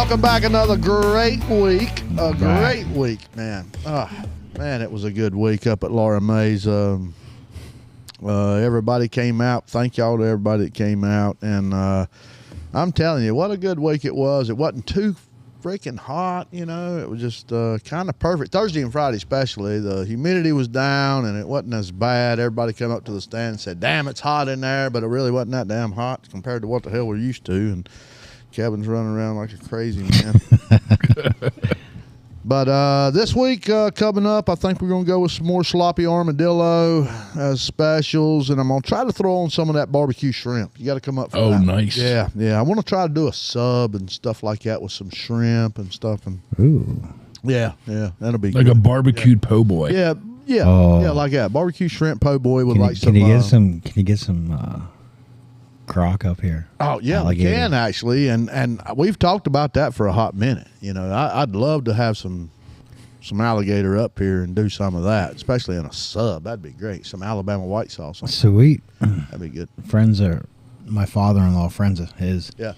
Welcome back. Another great week. Great week, man. Man, it was a good week up at Laura May's. Everybody came out. Thank y'all to everybody that came out. And I'm telling you, what a good week it was. It wasn't too freaking hot, you know. It was just kind of perfect. Thursday and Friday especially, the humidity was down and it wasn't as bad. Everybody came up to the stand and said, damn, it's hot in there, but it really wasn't that damn hot compared to what the hell we're used to. And Kevin's running around like a crazy man. But this week coming up, I think we're going to go with some more sloppy armadillo as specials, and I'm going to try to throw on some of that barbecue shrimp. You got to come up for that. Oh, nice. Yeah. I want to try to do a sub and stuff like that with some shrimp and stuff. And Ooh. Yeah, that'll be like good. a barbecued po' boy. Yeah, like that. Barbecue shrimp po' boy with Can you get some croc up here? Oh yeah, alligator. We can actually, and we've talked about that for a hot minute. You know, I'd love to have some alligator up here and do some of that, especially in a sub. That'd be great. Some Alabama white sauce. Sweet. That'd be good. My father-in-law, friends of his. Yeah.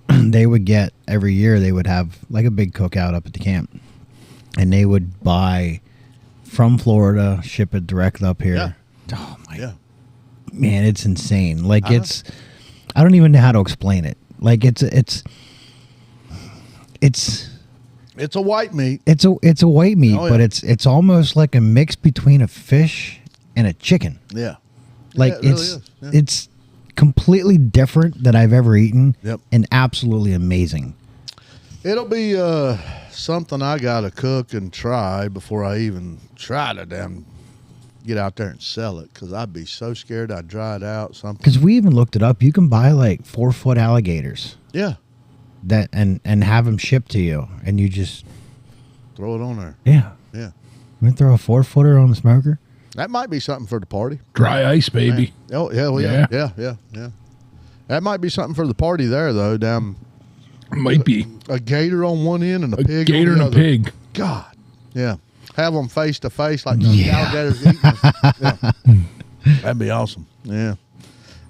They would get every year. They would have like a big cookout up at the camp, and they would buy from Florida, ship it direct up here. Yeah. Oh my man, it's insane. Like I don't even know how to explain it. Like it's a white meat. It's a white meat, Oh, yeah. but it's almost like a mix between a fish and a chicken. Yeah. Like Yeah, it really is. Yeah. it's completely different that I've ever eaten. Yep. And absolutely amazing. It'll be something I gotta cook and try before I even try to damn get out there and sell it, because I'd be so scared I'd dry it out. Something. Because we even looked it up. You can buy like 4-foot alligators. Yeah. That and have them shipped to you, and you just Throw it on there. Yeah. We throw a 4-footer on the smoker. That might be something for the party. Dry ice, baby. Man. Oh yeah. That might be something for the party there, though. Damn. Might be. A gator on one end and a pig gator on the and other. a pig. God. Yeah. Have them face to face like Yeah. alligators eating. Yeah. That'd be awesome. Yeah.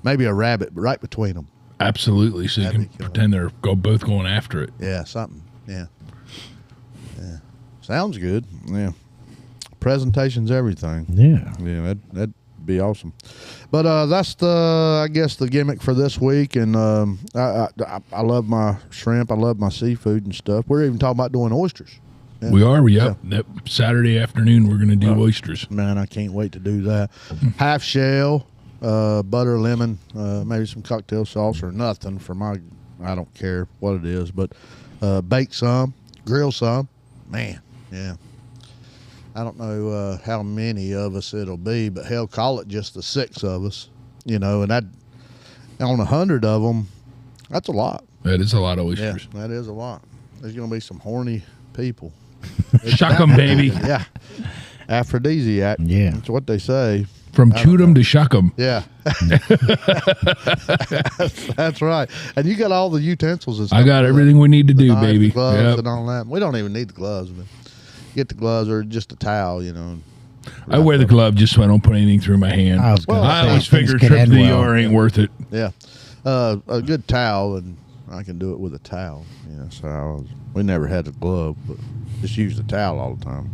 Maybe a rabbit right between them. Absolutely. So you That'd can be killer. pretend they're both going after it. Yeah, something. Yeah. Sounds good. Yeah. Presentation's everything. Yeah. Yeah, that'd be awesome. But that's I guess the gimmick for this week. And I love my shrimp. I love my seafood and stuff. We're even talking about doing oysters. Yeah. We are. That Saturday afternoon, we're going to do oysters. Man, I can't wait to do that. Half shell, butter, lemon, maybe some cocktail sauce or nothing for my. I don't care what it is, but bake some, grill some. Man, yeah. I don't know how many of us it'll be, but hell, call it just the 6 of us, you know. And that on 100 of them, that's a lot. That is a lot of Yeah, oysters. that is a lot. There's gonna be some horny people. Shuck 'em, baby. Yeah, aphrodisiac. Yeah. That's what they say. From chewed 'em to shuck 'em. Yeah. That's right. And you got all the utensils and stuff. I got everything we need to The do, knife, baby. the gloves Yep. and all that. We don't even need the gloves, but get the gloves or just a towel, you know. I wear the glove just so I don't put anything through my hand. I was gonna I say, always things figure can trip to end the well. ER ain't worth it. Yeah. A good towel, and I can do it with a towel. Yeah, so we never had a glove, but just use the towel all the time.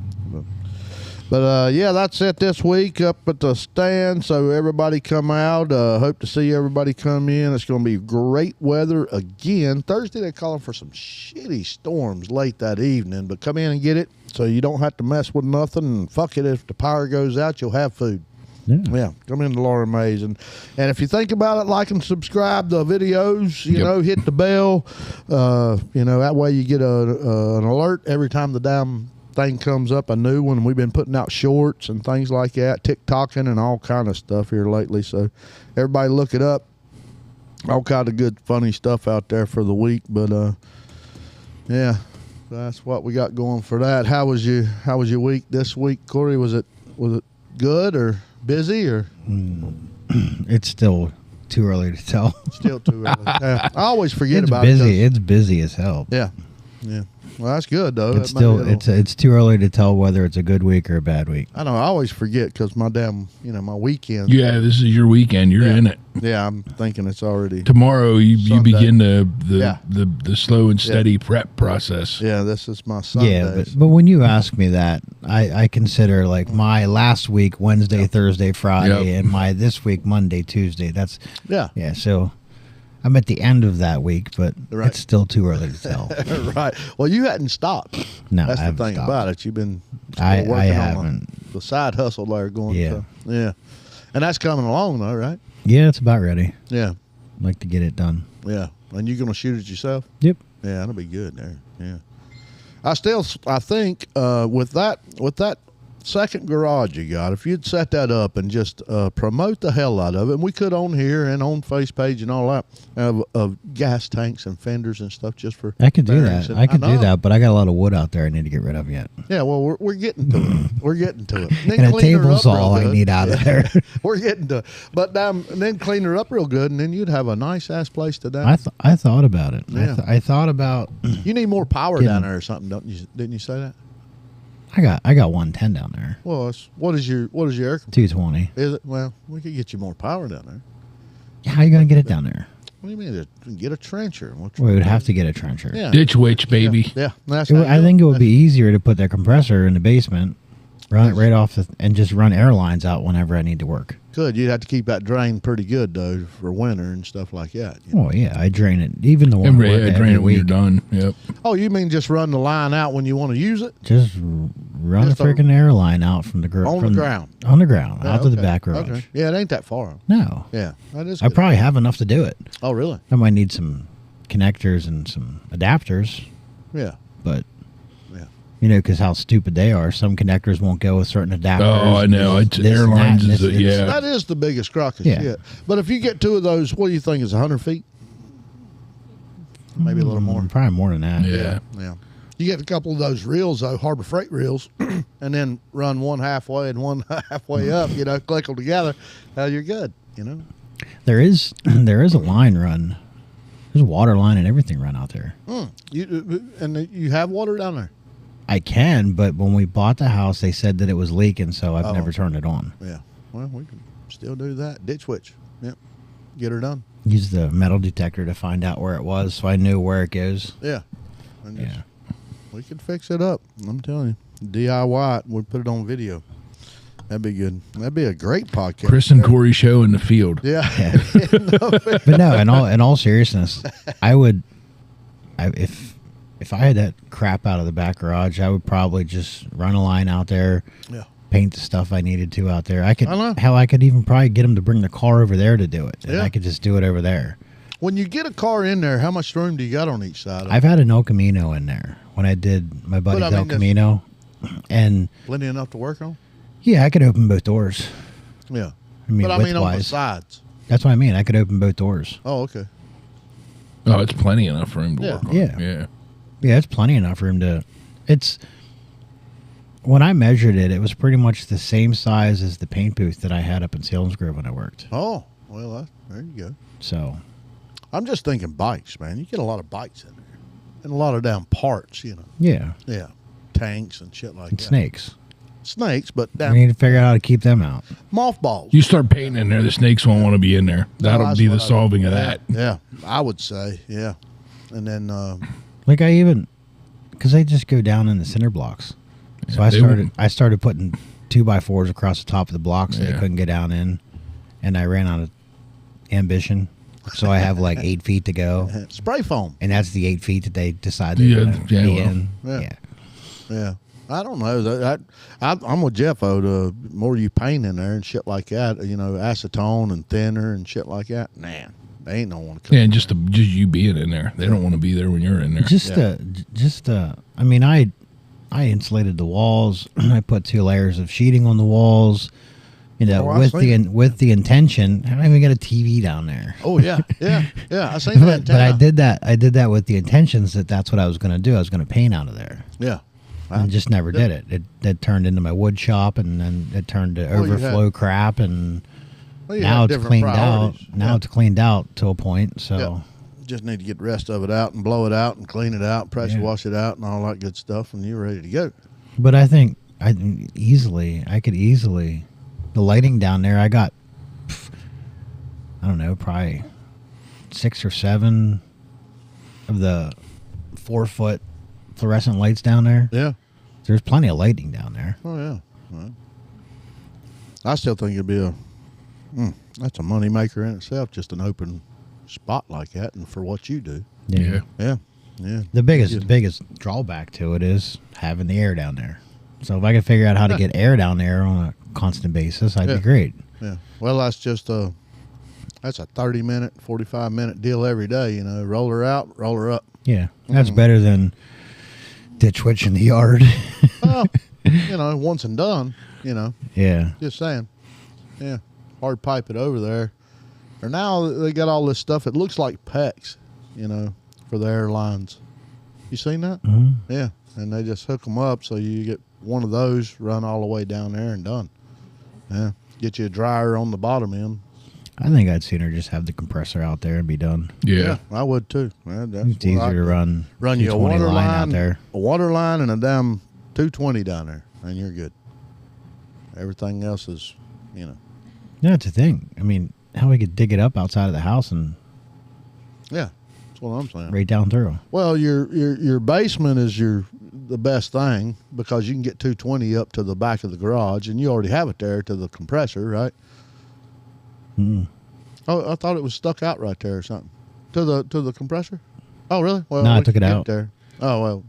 But yeah, that's it this week up at the stand. So everybody come out. Hope to see everybody come in. It's going to be great weather again. Thursday they're calling for some shitty storms late that evening, but come in and get it so you don't have to mess with nothing. And fuck it, if the power goes out, you'll have food. Yeah, come into Laura May's. And if you think about it, like and subscribe to the videos, you know, hit the bell. You know, that way you get an alert every time the damn thing comes up, a new one. We've been putting out shorts and things like that, TikToking and all kind of stuff here lately. So everybody look it up. All kind of good, funny stuff out there for the week. But yeah, that's what we got going for that. How was your week this week, Corey? Was it good or busy or? It's still too early to tell. Still too early. Yeah. I always forget It's about busy. it. It's busy as hell. Yeah. Well, that's good though. It's still it's too early to tell whether it's a good week or a bad week. I know. I always forget because my my weekend. Yeah, this is your weekend. You're in it. Yeah, I'm thinking it's already Tomorrow you begin the slow and steady Yeah. prep process. Yeah, this is my Sundays. Yeah, but when you ask me that, I consider like my last week Wednesday, Thursday, Friday, and my this week Monday, Tuesday. That's yeah. So I'm at the end of that week, but Right. it's still too early to tell. Right. Well, you hadn't stopped. No, That's I the haven't thing stopped. about it. You've been I still working on haven't. the side hustle there going. Yeah. So, yeah. And that's coming along though, right? Yeah, it's about ready. Yeah. I'd like to get it done. Yeah. And you're gonna shoot it yourself? Yep. Yeah, that'll be good there. Yeah. I think with that second garage you got, if you'd set that up and just promote the hell out of it, and we could on here and on face page and all that of gas tanks and fenders and stuff just for I could do bearings that. and- I could know. do that, but I got a lot of wood out there I need to get rid of yet. Yeah, well, we're getting to it. We're getting to it. Then And a clean her table's up real all I good. need out of Yeah. there. We're getting to it. But then clean her up real good, and then you'd have a nice-ass place to down. I thought about it. Yeah. I thought about. You need more power Getting- down there or something, don't you? Didn't you say that? I got 110 down there. Well, what is your air? 220. Is it? Well, we could get you more power down there. How are you gonna get it down there? What do you mean? Get a trencher. We would have to get a trencher. Yeah. Ditch witch, baby. Yeah. That's I think it would be easier to put that compressor in the basement, run it right off, and just run air lines out whenever I need to work. Good. You'd have to keep that drain pretty good though for winter and stuff like that. You know? Oh yeah, I drain it. Even the one And I work drain every it when you're week. done. Yep. Oh, you mean just run the line out when you want to use it Just run Just a freaking air line out from the on the ground? On the ground, Yeah, out to the okay. back garage. Okay. Yeah, it ain't that far. No, Yeah, that is. I Good. probably have enough to do it. Oh, really? I might need some connectors and some adapters, Yeah. but Yeah. because how stupid they are. Some connectors won't go with certain adapters. Oh, I know. This and that, Airlines and is this- yeah. That is the biggest crock of Yeah. shit. But if you get two of those, what do you think is 100 feet? Maybe a little more. Probably more than that. Yeah. Yeah. You get a couple of those reels, though, Harbor Freight reels, and then run one halfway and one halfway up, click them together. You're good, There is a line run. There's a water line and everything run out there. You have water down there? I can, but when we bought the house, they said that it was leaking, so I've Oh. never turned it on. Yeah. Well, we can still do that. Ditch switch. Yep. Get her done. Use the metal detector to find out where it was, so I knew where it goes. Yeah. And just- Yeah. We could fix it up. I'm telling you. DIY it. We'd put it on video. That'd be good. That'd be a great podcast. Chris and Corey show in the field. Yeah. But no, in all seriousness, if I had that crap out of the back garage, I would probably just run a line out there, Yeah. paint the stuff I needed to out there. I know. I could even probably get them to bring the car over there to do it, and Yeah. I could just do it over there. When you get a car in there, how much room do you got on each side? I've had an El Camino in there when I did my buddy's I mean, El that's- Camino, and Plenty enough to work on? yeah, I could open both doors. Yeah. I mean, But I mean on the width-wise. sides. That's what I mean. I could open both doors. Oh, okay. Oh, it's plenty enough room to Yeah. work on. Yeah. Yeah. Yeah, it's plenty enough room to. It's when I measured it, it was pretty much the same size as the paint booth that I had up in Salem Grove when I worked. Oh, well, there you go. So I'm just thinking bikes, man. You get a lot of bikes in there. And a lot of damn parts, yeah, Yeah. Tanks and shit like and that. snakes. Snakes, but We damn need to figure out how to keep them out. mothballs. You start painting in there, the snakes won't want to be in there. That'll that's be the what I- solving of that. Yeah, I would say, yeah. And then, Like because they just go down in the cinder blocks. So Yeah, I started putting 2x4s across the top of the blocks so they Yeah. couldn't get down in, and I ran out of ambition. So I have like 8 feet to go, spray foam. and that's the 8 feet that they decided Yeah, to yeah, be well, in. yeah. Yeah. Yeah. I don't know. I'm with Jeffo. The more you paint in there and shit like that, acetone and thinner and shit like that, man, they ain't no one to come. Yeah, and just you being in there. They don't want to be there when you're in there. I mean, I insulated the walls. I put 2 layers of sheeting on the walls. Oh, I've with seen the intention. I don't even got a TV down there. Oh yeah, yeah, yeah. I seen that. But I did that. I did that with the intentions that that's what I was going to do. I was going to paint out of there. Yeah. I just never did it. It turned into my wood shop, and then it turned to Well, you overflow crap, and Well, you now have it's different cleaned out. priorities. Now Yeah. it's cleaned out to a point. So Yeah. Just need to get the rest of it out and blow it out and clean it out, pressure wash it out and all that good stuff, and you're ready to go. But I think I could easily, the lighting down there, I got, I don't know, probably 6 or 7 of the 4-foot fluorescent lights down there. Yeah. There's plenty of lighting down there. Oh, yeah. Well, I still think it'd be that's a money maker in itself, just an open spot like that, and for what you do. Yeah. Yeah. Yeah. The biggest drawback to it is having the air down there. So if I could figure out how to get air down there on a constant basis, I'd be great. Yeah. Well, that's just that's a 30-minute, 45-minute deal every day, you know. Roll her out, roll her up. Yeah. That's better than ditch witch in the yard. Well, you know, once and done, you know. Yeah. Just saying. Yeah. Hard pipe it over there. Or now they got all this stuff. It looks like PEX, you know, for the airlines. You seen that? Mm-hmm. Yeah. And they just hook them up so you get one of those, run all the way down there and done. Yeah. Get you a dryer on the bottom end. I think I'd sooner just have the compressor out there and be done. Yeah. I would too. It's easier to run you a water line out there. A water line and a damn 220 down there, and you're good. Everything else is, you know. Yeah, that's the thing. I mean, how we could dig it up outside of the house and Yeah, that's what I'm saying. right down through. Well, your basement is the best thing because you can get 220 up to the back of the garage, and you already have it there to the compressor, right? Mm. Oh, I thought it was stuck out right there or something. To the compressor? Oh, really? Well, No, I we took can it get out. there. Oh, well.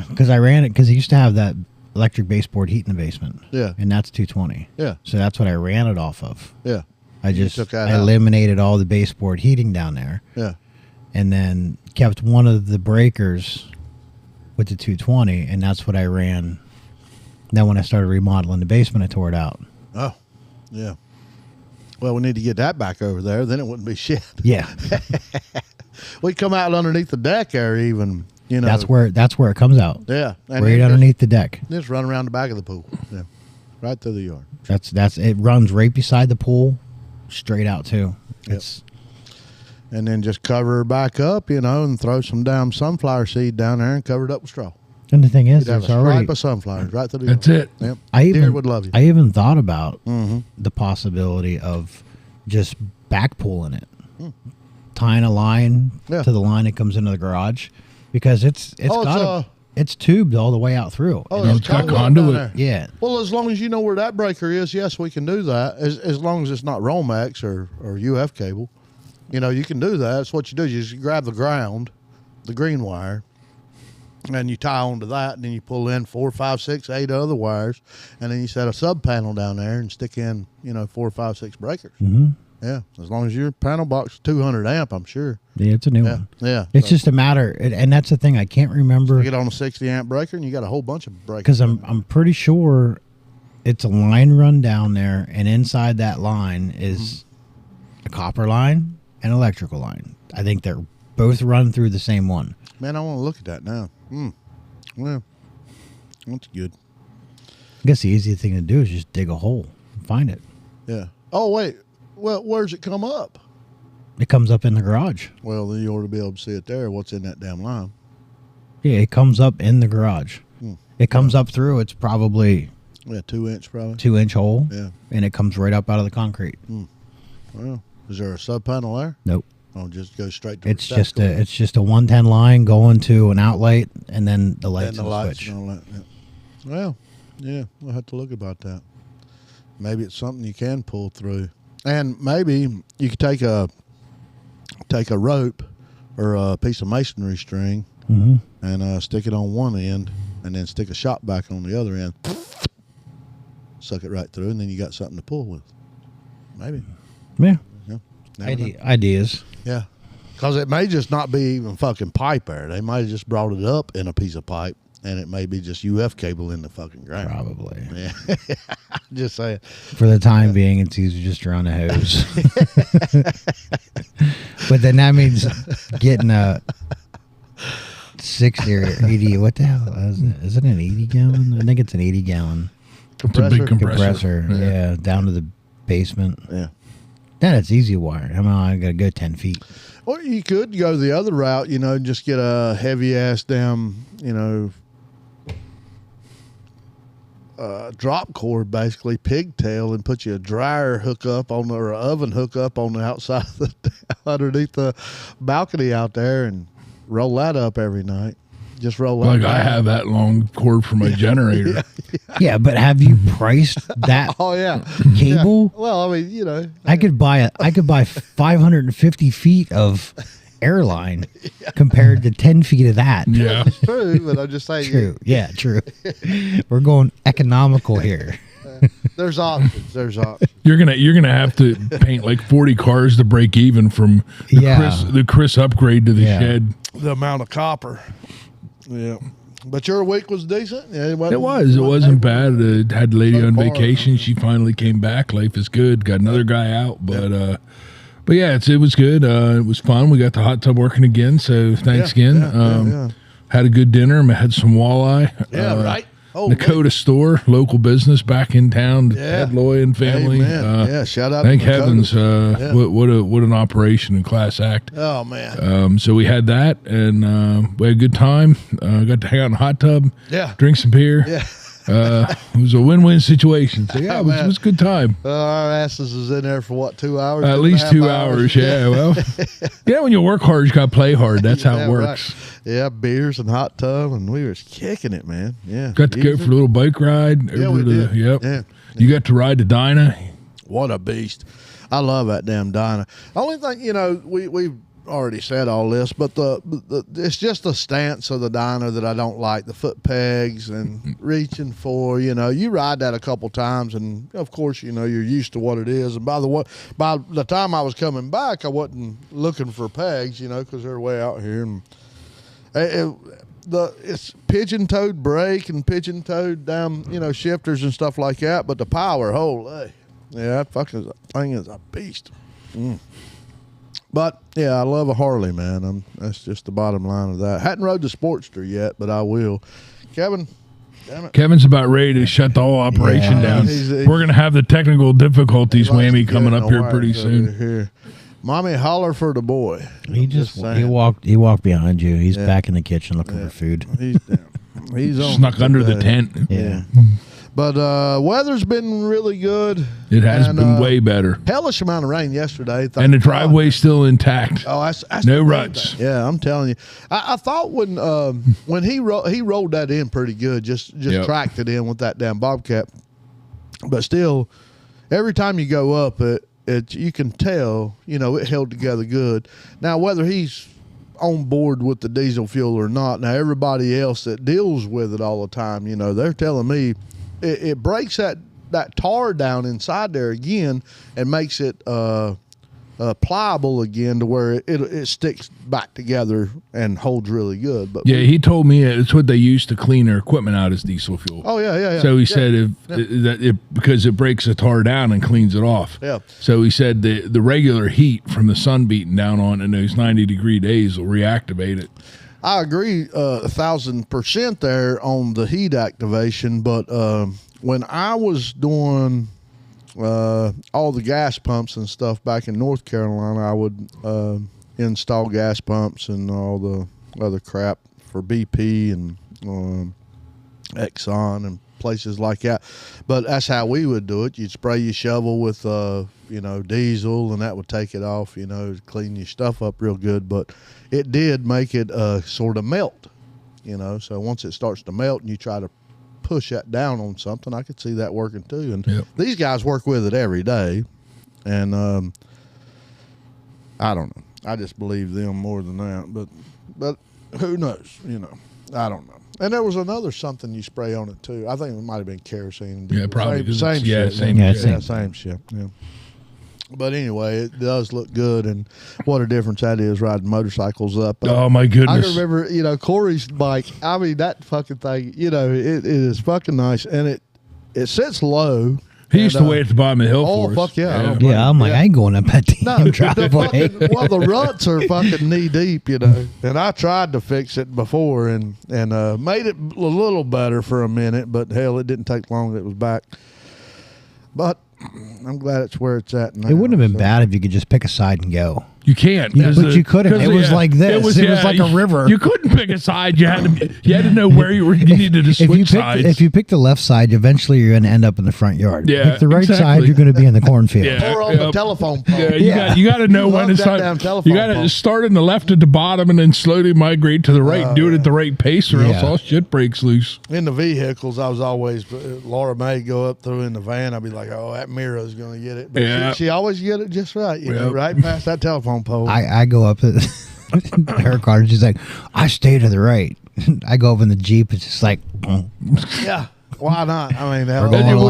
Because I ran it, because he used to have that electric baseboard heat in the basement. Yeah. And that's 220. Yeah. So that's what I ran it off of. Yeah. I just took that out. eliminated all the baseboard heating down there. Yeah. And then kept one of the breakers with the 220, and that's what I ran. Then when I started remodeling the basement, I tore it out. Oh, yeah. Well, we need to get that back over there. Then it wouldn't be shit. Yeah. We'd come out underneath the deck there even, you know. That's where it comes out. Yeah. And Right then underneath the deck. Just run around the back of the pool. Yeah. Right through the yard. That's it runs right beside the pool, straight out too. Yep. It's And then just cover her back up, you know, and throw some damn sunflower seed down there and cover it up with straw. and the thing is, You'd have a there's stripe already of sunflowers right through the That's yard. it. Yep. I Deer even would love you. I even thought about Mm-hmm. the possibility of just back pulling it, tying a line Yeah. to the line that comes into the garage, because it's tubed all the way out through. Oh, And it's it's got got conduit. down there. yeah, Well, as long as you know where that breaker is, yes, we can do that. As long as it's not Romex or UF cable, you know, you can do that. That's what you do. You just grab the ground, the green wire, and you tie onto that, and then you pull in 4, 5, 6, 8 other wires, and then you set a sub panel down there and stick in, you know, 4, 5, 6 breakers. mm-hmm. Yeah, as long as your panel box is 200 amp, I'm sure. Yeah, it's a new Yeah, one. yeah. It's So just a matter, and that's the thing. I can't remember you get on a 60 amp breaker, and you got a whole bunch of breakers. because I'm pretty sure it's a line run down there, and inside that line is a copper line and electrical line. I think they're both run through the same one. Man, I want to look at that now. Well, that's good. I guess the easiest thing to do is just dig a hole and find it. Yeah. Oh, wait. Well, where's it come up? It comes up in the garage. Well, then you ought to be able to see it there. What's in that damn line? Yeah, it comes up in the garage. It comes up through. It's probably Yeah, 2 inch probably. 2-inch hole. Yeah. And it comes right up out of the concrete. Well, is there a sub panel there? Nope. Oh, just go straight to It's the just stack it's just a 110 line going to an outlet, and then the lights and the and lights switch. and all that. Yeah. Well, yeah, we'll have to look about that. Maybe it's something you can pull through, and maybe you could take a rope or a piece of masonry string Mm-hmm. and stick it on one end, and then stick a shop back on the other end. Suck it right through, and then you got something to pull with. Maybe. Yeah. Yeah. Never know. Ideas. Yeah. Because it may just not be even fucking pipe there. They might have just brought it up in a piece of pipe, and it may be just UF cable in the fucking ground. Probably. Yeah. Just saying. For the time being, it's easier just to run a hose. But then that means getting a 60 or 80. What the hell is it? Is it an 80 gallon? I think it's an 80 gallon It's a big compressor. Yeah, down to the basement. Yeah. Then it's easy wire. I mean, I got to go 10 feet. Or you could go the other route, and just get a heavy ass damn, drop cord, basically pigtail, and put you a dryer hookup or an oven hookup on the outside of underneath the balcony out there, and roll that up every night. Just roll that. Like I have that long cord for my generator. Yeah, but have you priced that? Oh yeah, cable. Yeah. Well, I mean, I could buy 550 feet of airline compared to 10 feet of that. Yeah, it's true, but I'm just saying. True. Yeah, true. We're going economical here. There's options. you're gonna have to paint like 40 cars to break even from the Chris upgrade to the shed. The amount of copper. Yeah, but your week was decent. Yeah, it wasn't bad. Had a lady on vacation. She finally came back. Life is good. Got another guy out, but yeah, it was good. It was fun. We got the hot tub working again. So thanks again. Had a good dinner. Had some walleye. Yeah, right. Nakota store, local business back in town. Ed Loy and family. Shout out. Thank heavens. What an operation and class act. Oh man. So we had that, and we had a good time. Got to hang out in the hot tub. Yeah. Drink some beer. Yeah. It was a win-win situation. So yeah, it was a good time. Our asses was in there for what, 2 hours? At least 2 hours. Yeah. Well, yeah. When you work hard, you got to play hard. That's how it works. Right. Yeah, beers and hot tub, and we was kicking it, man. Yeah. Got to go for a little bike ride. Yeah, we did. Yep. Yeah. You got to ride the Dyna. What a beast! I love that damn Dyna. Only thing, we've already said all this, but the it's just the stance of the Dyna that I don't like. The foot pegs and reaching for, you ride that a couple times, and of course, you're used to what it is. And by the time I was coming back, I wasn't looking for pegs, because they're way out here. And it's pigeon-toed brake and pigeon-toed down, shifters and stuff like that. But the power, holy, that fucking thing is a beast. But yeah, I love a Harley, man. That's just the bottom line of that. Hadn't rode the Sportster yet, but I will. Kevin, damn it. Kevin's about ready to shut the whole operation down. We're gonna have the technical difficulties whammy coming up here pretty soon. Here. Mommy, holler for the boy. He walked behind you. He's back in the kitchen looking for food. He's on snuck under the tent. Yeah. But weather's been really good. It has been way better. Hellish amount of rain yesterday. And the driveway's still intact. Oh, that's no ruts. Yeah, I'm telling you. I thought when he rolled that in pretty good, just tracked it in with that damn Bobcat. But still, every time you go up it you can tell, it held together good. Now, whether he's on board with the diesel fuel or not, now everybody else that deals with it all the time, they're telling me it breaks that tar down inside there again and makes it pliable again to where it sticks back together and holds really good. But he told me it's what they use to clean their equipment out is diesel fuel. Oh yeah. So he said because it breaks the tar down and cleans it off. Yeah. So he said the regular heat from the sun beating down on in those 90-degree days will reactivate it. I agree 1,000% there on the heat activation, but when I was doing all the gas pumps and stuff back in North Carolina, I would install gas pumps and all the other crap for BP and Exxon and places like that. But that's how we would do it. You'd spray your shovel with diesel, and that would take it off, clean your stuff up real good. But it did make it sort of melt, so once it starts to melt and you try to push that down on something, I could see that working too. And these guys work with it every day, and I don't know, I just believe them more than that, but who knows, I don't know. And there was another something you spray on it too. I think it might have been kerosene. Yeah, probably. Same shit. Same shit. Yeah. But anyway, it does look good, and what a difference that is riding motorcycles up. Oh my goodness! I remember, Corey's bike. I mean, that fucking thing. It is fucking nice, and it sits low. He used to wait at the bottom of the hill for us. Oh fuck yeah! Yeah, I'm like, I ain't going up that damn driveway. The ruts are fucking knee deep, And I tried to fix it before and made it a little better for a minute, but hell, it didn't take long. It was back. But I'm glad it's where it's at now. It wouldn't have been bad if you could just pick a side and go. You can't. Yeah, but you couldn't. It was like this. It was like a river. You couldn't pick a side. You had to know where you needed to switch sides. If you pick the left side, eventually you're going to end up in the front yard. Yeah, pick the right exactly. side, you're going to be in the cornfield. Or on the telephone pole. Yeah, you got to know when to start. You got to start in the left at the bottom and then slowly migrate to the right and do it at the right pace, or else all shit breaks loose. In the vehicles, I was always Laura May go up through in the van. I'd be like, "Oh, that Mira's going to get it." But she always get it just right. You know, right past that telephone pole. I go up at her car and she's like, I stay to the right. I go up in the Jeep. It's just like, yeah. Why not? I mean,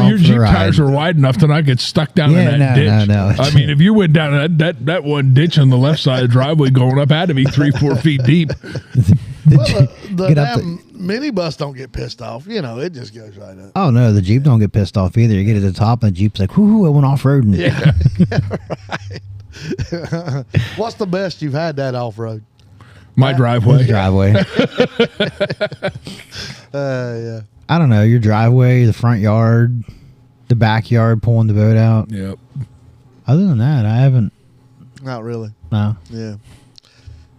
your Jeep tires are wide enough to not get stuck down in that ditch. No. I mean, if you went down that one ditch on the left side of the driveway going up had to be 3-4 feet deep. The damn minibus don't get pissed off. You know, it just goes right up. Oh, no, the Jeep don't get pissed off either. You get to the top and the Jeep's like, whoo, I went off-roading. Yeah, right. What's the best you've had that off-road? My driveway. Yeah. I don't know, your driveway, the front yard, the backyard, pulling the boat out. Yep. Other than that, I haven't. Not really. No. Yeah.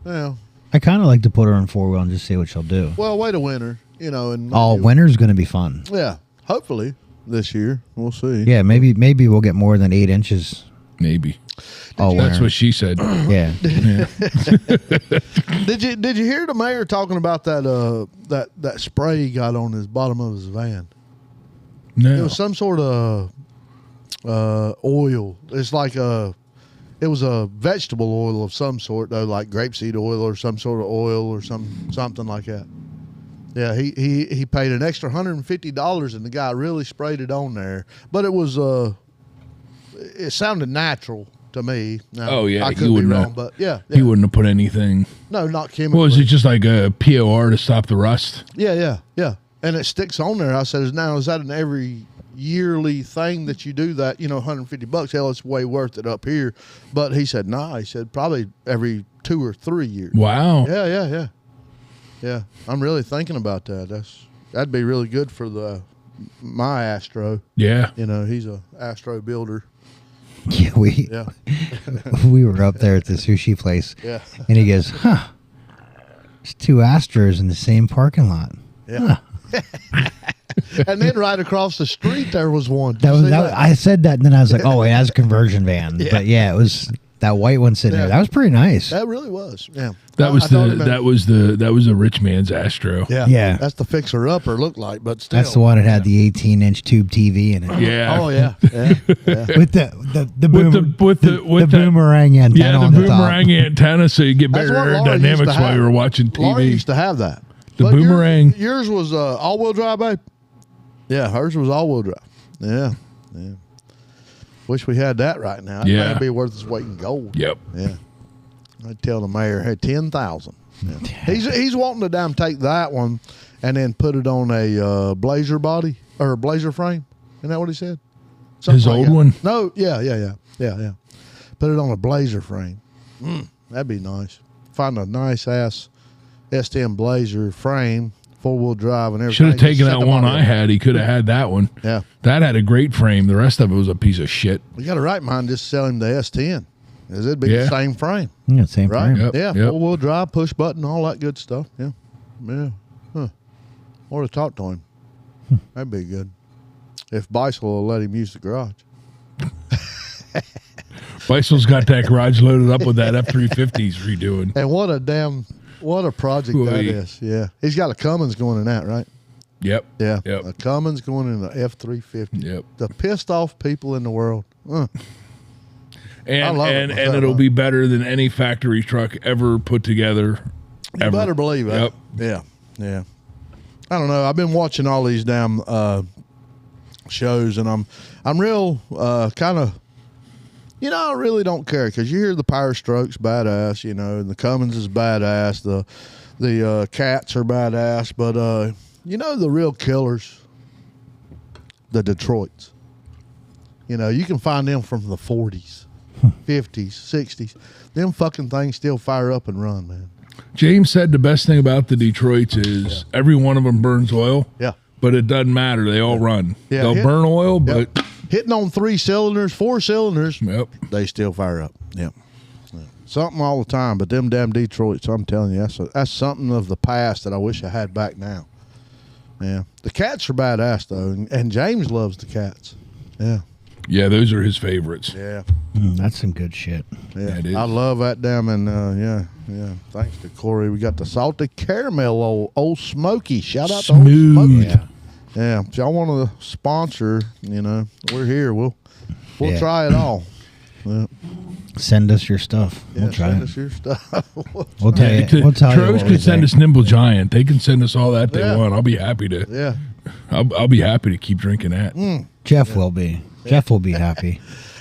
Well, I kind of like to put her in four-wheel and just see what she'll do. well, wait a winter, you know. And Winter's going to be fun. yeah, hopefully this year. We'll see. Yeah, maybe we'll get more than 8 inches. Maybe. All That's winter. what she said. Yeah. Did you hear the mayor talking about that spray he got on his bottom of his van? No. It was some sort of oil. It's like it was a vegetable oil of some sort, though, like grapeseed oil or some sort of oil or something like that. Yeah, he paid an extra $150, and the guy really sprayed it on there. But it was it sounded natural to me. Now, Oh yeah, I could be wrong, but yeah. He wouldn't have put anything. No, not chemical. What was it? Just like a POR to stop the rust? Yeah. And it sticks on there. I said, is that an every yearly thing that you do that? You know, $150. Hell, it's way worth it up here. But he said, nah. He said probably every 2 or 3 years. Wow. Yeah. I'm really thinking about that. That'd be really good for my Astro. Yeah. You know, he's a Astro builder. Yeah, we were up there at the sushi place. Yeah. And he goes, huh, there's 2 Astros in the same parking lot. Yeah. Huh. And then right across the street there was one. I said that, and then I was like, oh, it has a conversion van. Yeah. But yeah, it was that white one sitting there. That was pretty nice. That really was. Yeah. That was a rich man's Astro. Yeah. That's the fixer upper looked like, but still. That's the one that had the 18-inch tube TV in it. Yeah. Oh yeah. With the boomerang antenna. Yeah, on the the boomerang top. antenna, so you get better aerodynamics while you were watching TV. Laura used to have that. The boomerang. Yours was all-wheel drive, babe? Yeah, hers was all-wheel drive. Yeah. Wish we had that right now. That'd be worth its weight in gold. Yep. Yeah. I'd tell the mayor, hey, 10,000. Yeah. He's wanting to damn take that one and then put it on a Blazer body or a Blazer frame. Isn't that what he said? Something His like old that. one? No, yeah. Put it on a Blazer frame. That'd be nice. Find a nice ass S10 Blazer frame, 4-wheel drive and everything. Should have taken that one I had. He could have had that one. Yeah. That had a great frame. The rest of it was a piece of shit. You got a right mind just sell him the S10. Because it'd be the same frame. Yeah, same Right? frame. Yep. 4-wheel drive, push button, all that good stuff. Yeah. Huh. Or to talk to him. That'd be good. If Bicycle will let him use the garage. Bicycle's got that garage loaded up with that F-350 he's redoing. And what a project that is. Yeah. He's got a Cummins going in that, right? Yep. Yeah. Yep. A Cummins going in the F-350. Yep. The pissed off people in the world. And it'll be better than any factory truck ever put together. You better believe it. Yep. Yeah. I don't know. I've been watching all these damn shows, and I'm real kind of, I really don't care because you hear the Power Strokes badass, and the Cummins is badass, the Cats are badass, but the real killers, the Detroits. You can find them from the 40s, 50s, 60s. Them fucking things still fire up and run, man. James said the best thing about the Detroits is every one of them burns oil. Yeah. But it doesn't matter. They all run. Yeah, They'll burn oil, but hitting on 3 cylinders, 4 cylinders, yep. they still fire up. Yep. Something all the time, but them damn Detroits, I'm telling you, that's something of the past that I wish I had back now. Yeah. The cats are badass, though, and James loves the cats. Yeah. Yeah, those are his favorites. Yeah. That's some good shit. Yeah. It is. I love that damn, and yeah. Thanks to Corey, we got the salted caramel, old Smoky. Shout out to Old Smooth. Smoky. Yeah. If y'all want to sponsor, we're here. We'll try it all. Yeah. Send us your stuff. We'll try send it. us your stuff. We'll tell you. We'll tell you. Trogs what we could send think. us Nimble Giant. They can send us all that they Yeah. want. I'll be happy to. Yeah. I'll be happy to keep drinking that. Jeff will be. Jeff will be happy.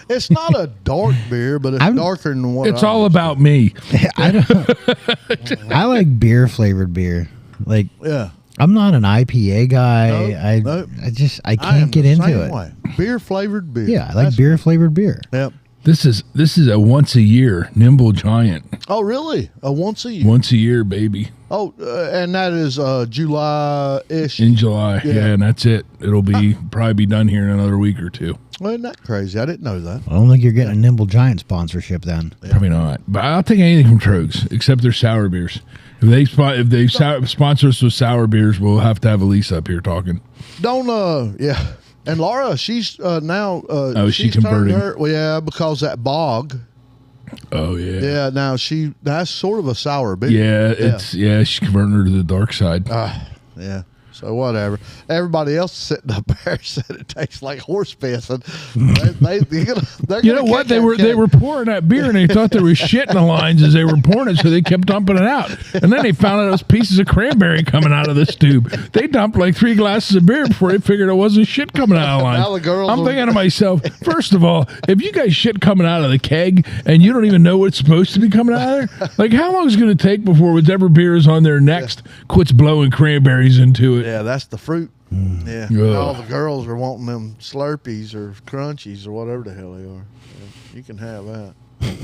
It's not a dark beer, but it's darker than what It's all about me. I like beer flavored beer. Like, Yeah. I'm not an IPA guy. Nope. I I am can't get the into same it. way. Beer flavored beer. Yeah, I like beer flavored beer. Yep. This is a once a year Nimble Giant. Oh, really? Once a year? Once a year, baby. Oh, and that is July-ish. In July. Yeah. Yeah, and that's it. It'll probably be done here in another week or two. Well, isn't that crazy? I didn't know that. I don't think you're getting a Nimble Giant sponsorship then. Probably not. But I'll take anything from Trogs except their sour beers. If they sponsor us with sour beers, we'll have to have Elise up here talking. Yeah. And Laura, she's now. She she's turned converting. because that bog. Oh yeah. Yeah, now that's sort of a sour beer. Yeah, she's converting her to the dark side. Yeah. So whatever. Everybody else sitting up there said it tastes like horse piss. And You know what? They were pouring that beer and they thought there was shit in the lines as they were pouring it, so they kept dumping it out. And then they found out it was pieces of cranberry coming out of this tube. They dumped like 3 glasses of beer before they figured it wasn't shit coming out of the line. Now the girls I'm thinking to myself, first of all, if you guys shit coming out of the keg and you don't even know what's supposed to be coming out of there, like how long is it going to take before whatever beer is on there next quits blowing cranberries into it? Yeah, that's the fruit. Yeah. Ugh. All the girls are wanting them Slurpees or Crunchies or whatever the hell they are. Yeah, you can have that.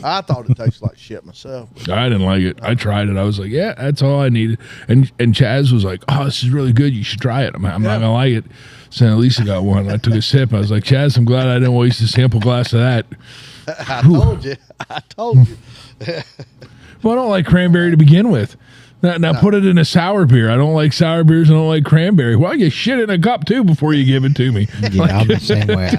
I thought it tasted like shit myself. I didn't like it. I tried it. I was like, yeah, that's all I needed. And Chaz was like, oh, this is really good. You should try it. I'm not going to like it. So then Lisa got one. I took a sip. I was like, Chaz, I'm glad I didn't waste a sample glass of that. I told you. I told you. Well, I don't like cranberry to begin with. Now put it in a sour beer. I don't like sour beers. I don't like cranberry. Well, you shit in a cup too before you give it to me. Yeah, I'm the same way.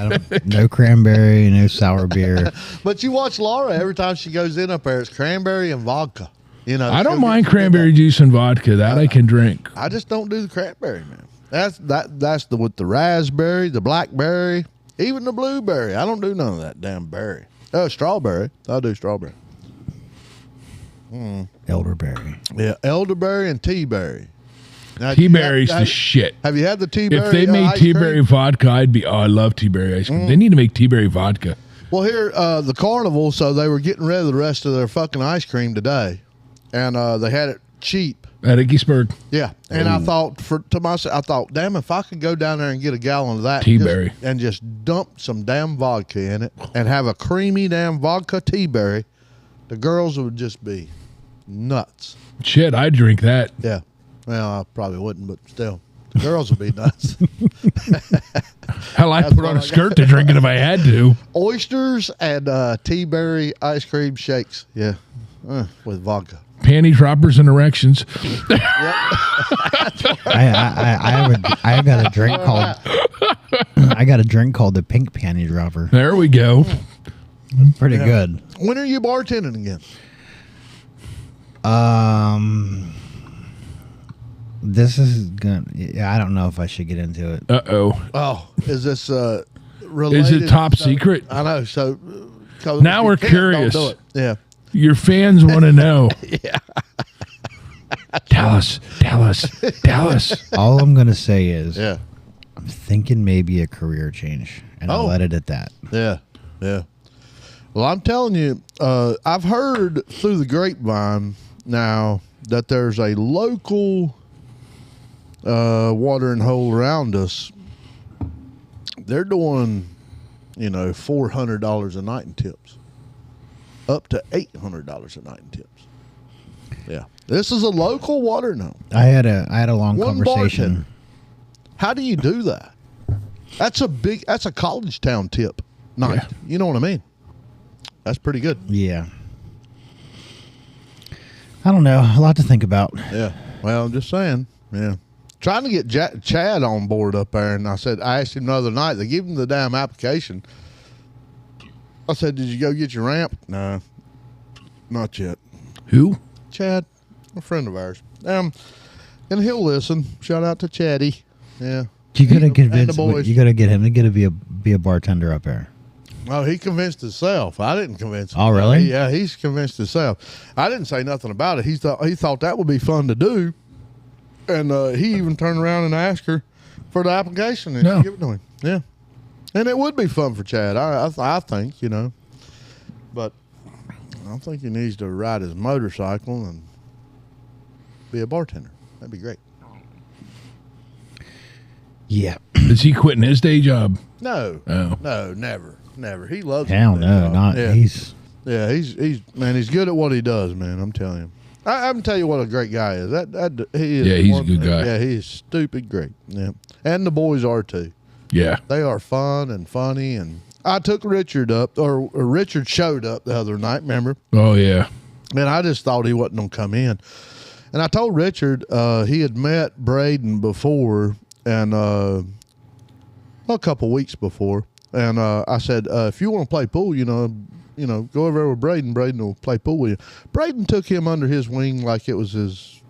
No cranberry, no sour beer. But you watch Laura every time she goes in up there. It's cranberry and vodka. I don't mind cranberry juice and vodka. That I can drink. I just don't do the cranberry, man. That's with the raspberry, the blackberry, even the blueberry. I don't do none of that damn berry. Oh, strawberry. I'll do strawberry. Elderberry. Yeah, elderberry and tea-berry. Now, Tea-berry's the shit. Have you had the tea-berry? If they made tea-berry vodka, I love tea-berry ice cream. They need to make tea-berry vodka. Well, here, the carnival, so they were getting rid of the rest of their fucking ice cream today. And they had it cheap. At Ickeysburg. Yeah. And I thought, to myself, damn, if I could go down there and get a gallon of that. Tea-berry. And just dump some damn vodka in it and have a creamy damn vodka tea-berry, the girls would just be nuts. Shit, I'd drink that. Yeah. Well, I probably wouldn't, but still. The girls would be nuts. Hell, I'd put on a skirt to drink it if I had to. Oysters and tea-berry ice cream shakes. Yeah. With vodka. Panty droppers and erections. I got a drink called the Pink Panty Dropper. There we go. Pretty good. When are you bartending again? This is gonna. Yeah, I don't know if I should get into it. Oh, is this related? Is it top secret? I know. So now we're curious. Don't do it. Yeah. Your fans want to know. Yeah. Tell us. All I'm gonna say is, Yeah. I'm thinking maybe a career change, and I'll let it at that. Yeah. Yeah. Well, I'm telling you, I've heard through the grapevine now that there's a local watering hole around us. They're doing, $400 a night in tips, up to $800 a night in tips. Yeah, this is a local watering hole. I had a long One conversation. bartender. How do you do that? That's a college town tip night. Yeah. You know what I mean? That's pretty good. Yeah. I don't know. A lot to think about. Yeah. Well, I'm just saying. Yeah. Trying to get Chad on board up there, and I asked him the other night. They gave him the damn application. I said, "Did you go get your ramp?" No, not yet. Who? Chad, a friend of ours. And he'll listen. Shout out to Chatty. Yeah. You gotta convince. the boys. You gotta get him to be a bartender up there. Oh, he convinced himself. I didn't convince him. Oh, really? Yeah, he's convinced himself. I didn't say nothing about it. He thought that would be fun to do, and he even turned around and asked her for the application and she gave it to him. Yeah, and it would be fun for Chad. I think, you know, but I think he needs to ride his motorcycle and be a bartender. That'd be great. Yeah. Is he quitting his day job? No, Oh. no, never. Never. He loves Hell it. no, not Yeah. he's. Yeah, he's good at what he does, man. I'm telling you. I'm tell you what a great guy is. That he is. Yeah, he's a good guy. Yeah, he's stupid great. Yeah, and the boys are too. Yeah. They are fun and funny. And I took Richard up, or Richard showed up the other night. Remember? Oh yeah. And I just thought he wasn't gonna come in. And I told Richard he had met Braden before, and a couple weeks before. And I said, if you want to play pool, you know, go over there with Braden. Braden will play pool with you. Braden took him under his wing like it was his.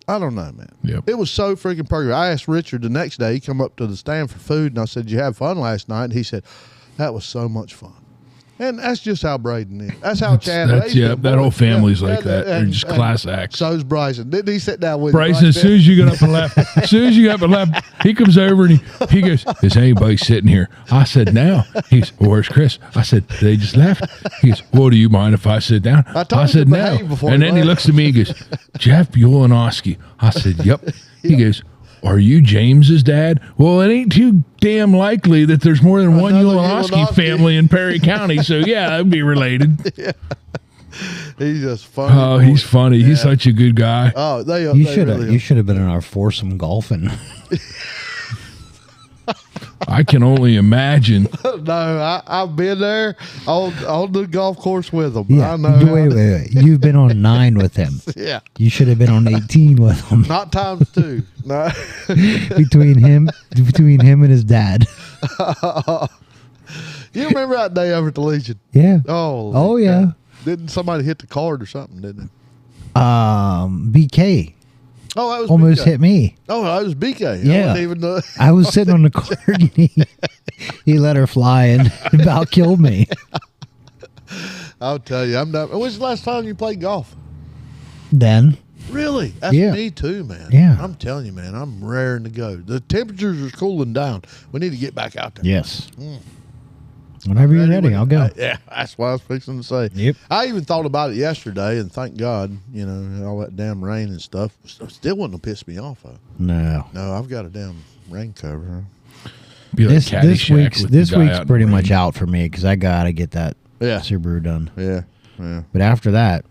I don't know, man. Yep. It was so freaking perfect. I asked Richard the next day. He come up to the stand for food, and I said, "Did you have fun last night?" And he said, "That was so much fun." And that's just how Braden is. That's how Chad That's raised him. that whole family's like And- that. They're and- just and class acts. So's Bryson. Didn't he sit down with Bryson, as soon as you got up and left, he comes over and he goes, "Is anybody sitting here?" I said, "No." He goes, "Well, where's Chris?" I said, "They just left." He goes, "Well, do you mind if I sit down?" I told him said, to "No." behave before And he then he left. looks at me and goes, "Jeff Ulanowski." I said, "Yep." He goes, "Are you James's dad?" Well, it ain't too damn likely that there's more than one Another Ulanowski Ulanowski. family in Perry County. So yeah, that'd be related. He's just funny. Oh, he's funny. He's such a good guy. Oh, You should have been in our foursome golfing. I can only imagine. No, I've been there on the golf course with him. Yeah. I know. Wait. You've been on 9 with him. Yeah. You should have been on 18 with him. Not times two. No. between him and his dad. You remember that day over at the Legion? Yeah. Oh, yeah. God. Didn't somebody hit the card or something, didn't they? BK Oh, that was almost BK. hit me. Oh, that was BK. Yeah. I wasn't even know. I was sitting on the card and he let her fly and about killed me. I'll tell you, I'm not. When's the last time you played golf? Then Really? That's Yeah. me too, man. Yeah. I'm telling you, man, I'm raring to go. The temperatures are cooling down. We need to get back out there. yes. Whenever you're ready, I'll go. Yeah, that's what I was fixing to say. Yep. I even thought about it yesterday, and thank God, you know, all that damn rain and stuff still wouldn't have pissed me off. Though. No. No, I've got a damn rain cover. Be like This Caddyshack with the guy week's out in pretty the much rain. out for me because I gotta get that Yeah, Subaru done. yeah, yeah, But after that,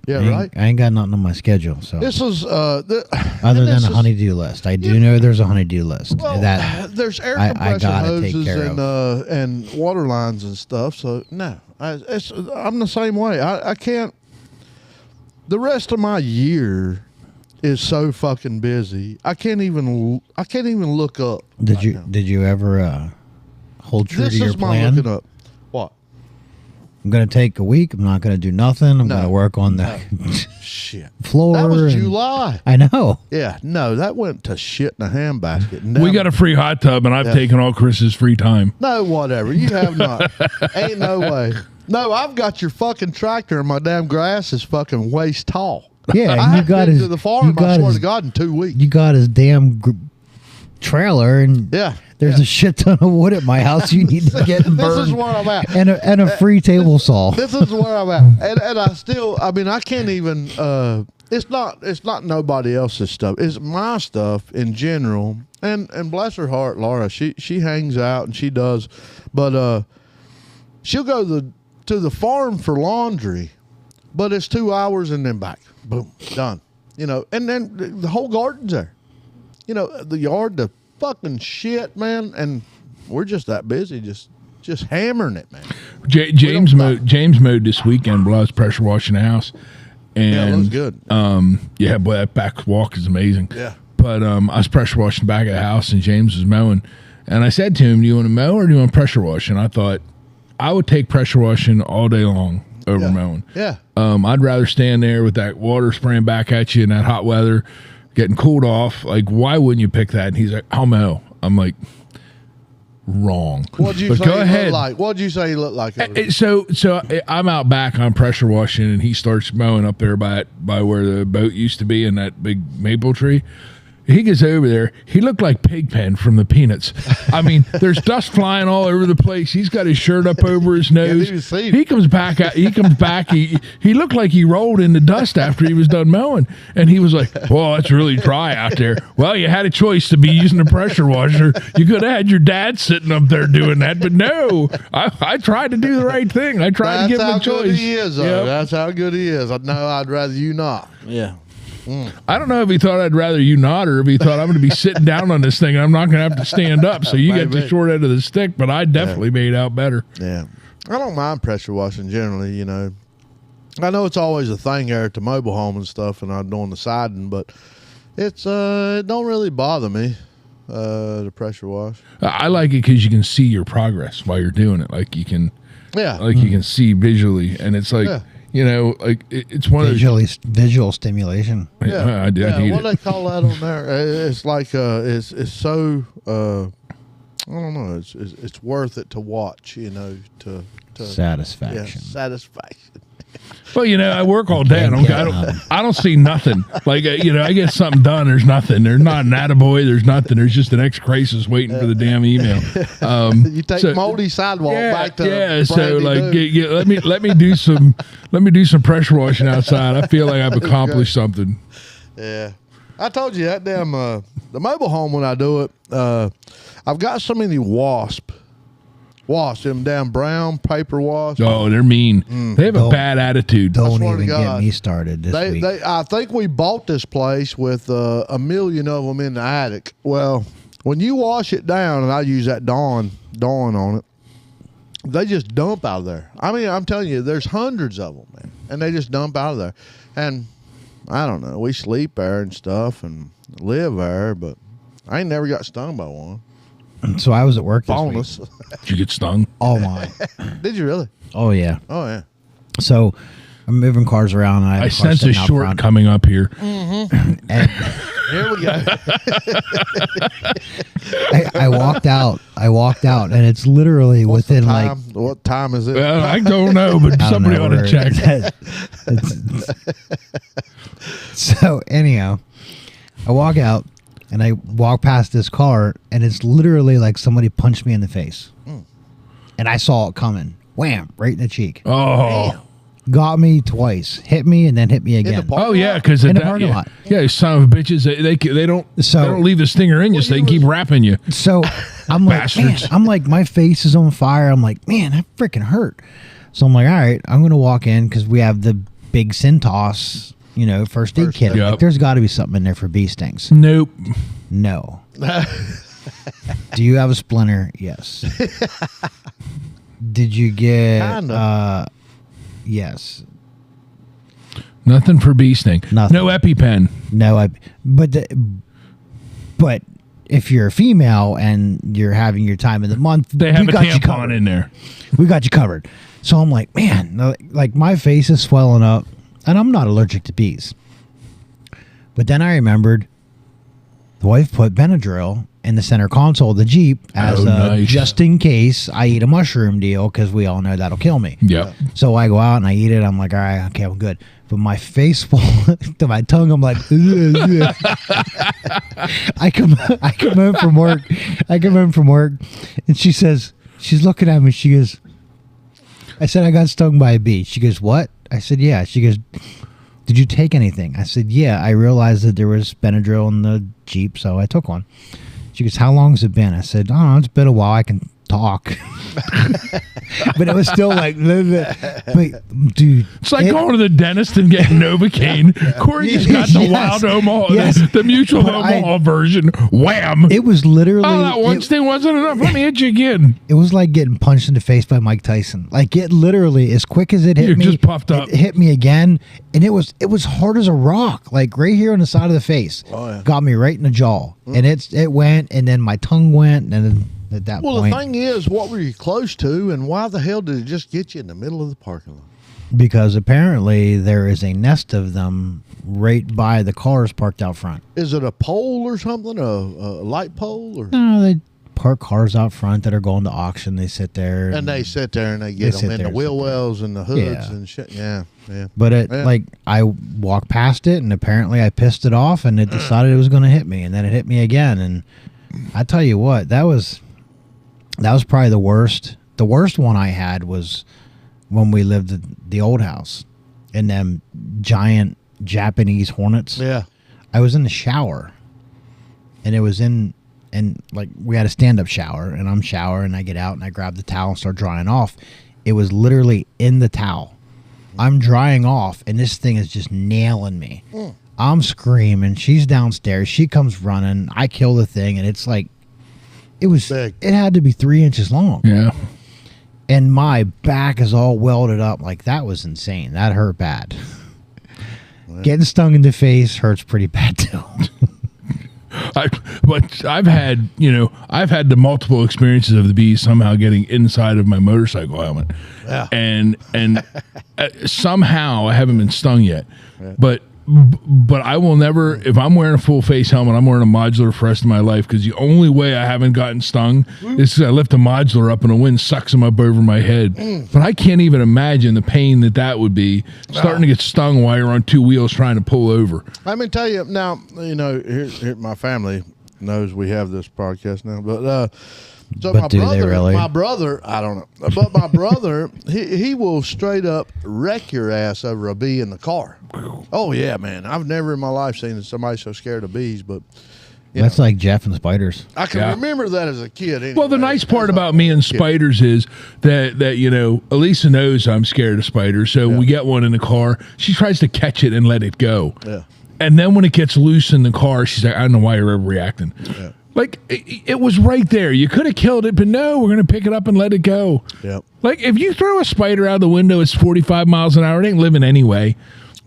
yeah. I ain't got nothing on my schedule. So This is other and than this a is- honey-do list, I do know there's a honey-do list. Well, that there's air I compressor gotta take hoses care and water lines and stuff. So no, I'm the same way. I can't. The rest of my year is so fucking busy. I can't even look up. did right you now. did you ever hold true This to your is my plan? looking up. What? I'm gonna take a week. I'm not gonna do nothing. I'm No. gonna work on the Shit. floor. That was and- July. I know. Yeah, no, that went to shit in a handbasket. We got a free hot tub, and I've taken all Chris's free time. No, whatever. You have not. Ain't no way. No, I've got your fucking tractor, and my damn grass is fucking waist tall. Yeah, and I you haven't got been his. to the farm. you got I swear his, to God, in 2 weeks. You got his damn trailer, and Yeah, there's a shit ton of wood at my house. You need to get This is burned, where I'm at. and a free table saw. This is where I'm at, and I still. I mean, I can't even. It's not nobody else's stuff. It's my stuff in general. And bless her heart, Laura. She hangs out and she does, but she'll go to the farm for laundry, but it's 2 hours and then back. Boom, done. You know, and then the whole garden's there. You know, the yard, the fucking shit, man. And we're just that busy, just hammering it, man. James mowed this weekend while I was pressure washing the house, And Yeah, it looks good. Yeah, boy, that back walk is amazing. Yeah. But I was pressure washing back at the house, and James was mowing. And I said to him, do you want to mow or do you want to pressure wash? And I thought I would take pressure washing all day long over mowing. Yeah. I'd rather stand there with that water spraying back at you in that hot weather, getting cooled off. Like, why wouldn't you pick that? And he's like, I'll mow. I'm like, wrong. What'd you But say go he ahead. looked like? What'd you say he looked like? So I'm out back on pressure washing, and he starts mowing up there by where the boat used to be in that big maple tree. He gets over there. He looked like Pigpen from the Peanuts. I mean, there's dust flying all over the place. He's got his shirt up over his nose. He comes back. He looked like he rolled in the dust after he was done mowing. And he was like, "Well, it's really dry out there." Well, you had a choice to be using a pressure washer. You could have had your dad sitting up there doing that, but no. I tried to do the right thing. I tried to give him a choice. That's how good he is, though. Yep. That's how good he is. No, I'd rather you not. Yeah. I don't know if he thought I'd rather you not, or if he thought I'm going to be sitting down on this thing and I'm not going to have to stand up. So you get the short end of the stick, but I definitely made out better. Yeah. I don't mind pressure washing generally, you know. I know it's always a thing there at the mobile home and stuff, and I'm doing the siding, but it don't really bother me, the pressure wash. I like it because you can see your progress while you're doing it. Like you can, you can see visually, and it's like. Yeah. You know, like it's one of those visual stimulation. Yeah, I need what they call that on there? It's like it's so I don't know. It's worth it to watch. You know, to satisfaction. Yeah, satisfaction. Well, you know, I work all day. I don't see nothing. Like, you know, I get something done. There's nothing. There's not an attaboy. There's nothing. There's just an X crisis waiting for the damn email. You take moldy sidewalk back to So like, let me do some pressure washing outside. I feel like I've accomplished something. Yeah, I told you that damn the mobile home when I do it. I've got so many wasps, them damn brown paper wasps. Oh, they're mean. They have a bad attitude. Don't even get me started this week. I think we bought this place with a million of them in the attic. Well, when you wash it down, and I use that Dawn on it, they just dump out of there. I mean, I'm telling you, there's hundreds of them, man, and they just dump out of there. And I don't know, we sleep there and stuff and live there, but I ain't never got stung by one. So I was at work this Bonus. week. Did you get stung? Oh my! Did you really? Oh yeah. Oh yeah. So I'm moving cars around. And I sense a short coming up here. Mm-hmm. And here we go. I walked out. And it's literally within like. What time is it? Well, I don't know, but somebody ought to check. So anyhow, I walk out. And I walk past this car, and it's literally like somebody punched me in the face. And I saw it coming. Wham! Right in the cheek. Oh. Damn. Got me twice. Hit me, and then hit me again. Oh, yeah, because in the parking lot. Yeah, son of bitches, they don't leave the stinger in you, so they can keep wrapping you. So I'm like, man, my face is on fire. I'm like, man, that freaking hurt. So I'm like, all right, I'm going to walk in because we have the big Cintas, you know, first aid kit. Yep. Like, there's got to be something in there for bee stings. Nope. No. Do you have a splinter? Yes. Did you get? Yes. Nothing for bee sting. Nothing. No EpiPen. No, but if you're a female and you're having your time of the month, they have a tampon in there. We got you covered. So I'm like, man, like my face is swelling up. And I'm not allergic to bees. But then I remembered the wife put Benadryl in the center console of the Jeep as just in case I eat a mushroom deal, because we all know that'll kill me. Yeah. So I go out and I eat it. I'm like, all right, okay, I'm good. But my face to my tongue, I'm like, I come home from work. And she's looking at me. She goes, I said, I got stung by a bee. She goes, what? I said, yeah. She goes, did you take anything? I said, yeah. I realized that there was Benadryl in the Jeep, so I took one. She goes, how long has it been? I said, oh, it's been a while. I can talk. But it was still like, but dude, It's like going to the dentist and getting Novocaine. Corey just got the Wild Omaha, the Mutual Omaha version. Wham! It was literally. Oh, that one sting wasn't enough. Let me hit you again. It was like getting punched in the face by Mike Tyson. Like it literally, as quick as it hit You're me, just puffed up. It hit me again, and it was hard as a rock, like right here on the side of the face. Oh, yeah. Got me right in the jaw, and it went, and then my tongue went, and then at that Well, point, the thing is, what were you close to, and why the hell did it just get you in the middle of the parking lot? because apparently there is a nest of them right by the cars parked out front. Is it a pole or something, a light pole, or? No, they park cars out front that are going to auction. They sit there, And they sit there and they get them in the wheel wells and the hoods Yeah. and shit. Yeah, yeah. But Yeah. like I walked past it, and apparently I pissed it off, and it decided it was going to hit me, and then it hit me again. And I tell you what, that was probably the worst. The worst one I had was when we lived at the old house, and them giant Japanese hornets. Yeah. I was in the shower, and it was in. And like we had a stand-up shower, and I'm showering, and I get out and I grab the towel and start drying off. It was literally in the towel. I'm drying off, and this thing is just nailing me. I'm screaming. She's downstairs. She comes running. I kill the thing, and it's like it was. Big. It had to be 3 inches long, Yeah. and my back is all welded up. Like that was insane. That hurt bad. Getting stung in the face hurts pretty bad too. But I've had the multiple experiences of the bees somehow getting inside of my motorcycle helmet. Yeah. And somehow I haven't been stung yet. Yeah. But I will never, if I'm wearing a full face helmet, I'm wearing a modular for the rest of my life, because the only way I haven't gotten stung is because I lift a modular up and the wind sucks them up over my head. But I can't even imagine the pain that would be, starting to get stung while you're on two wheels trying to pull over. Let me tell you now, here my family knows we have this podcast now, but so But do they really? my brother, I don't know, but my brother, he will straight up wreck your ass over a bee in the car. Oh yeah, man! I've never in my life seen somebody so scared of bees, but That's like Jeff and spiders. I can remember that as a kid. Anyway. Well, the nice part about me and spiders is that Elisa knows I'm scared of spiders, so we get one in the car. She tries to catch it and let it go. Yeah. And then when it gets loose in the car, she's like, I don't know why you're overreacting. Yeah. Like, it was right there. You could have killed it, but no, we're going to pick it up and let it go. Yep. Like, if you throw a spider out the window, it's 45 miles an hour. It ain't living anyway.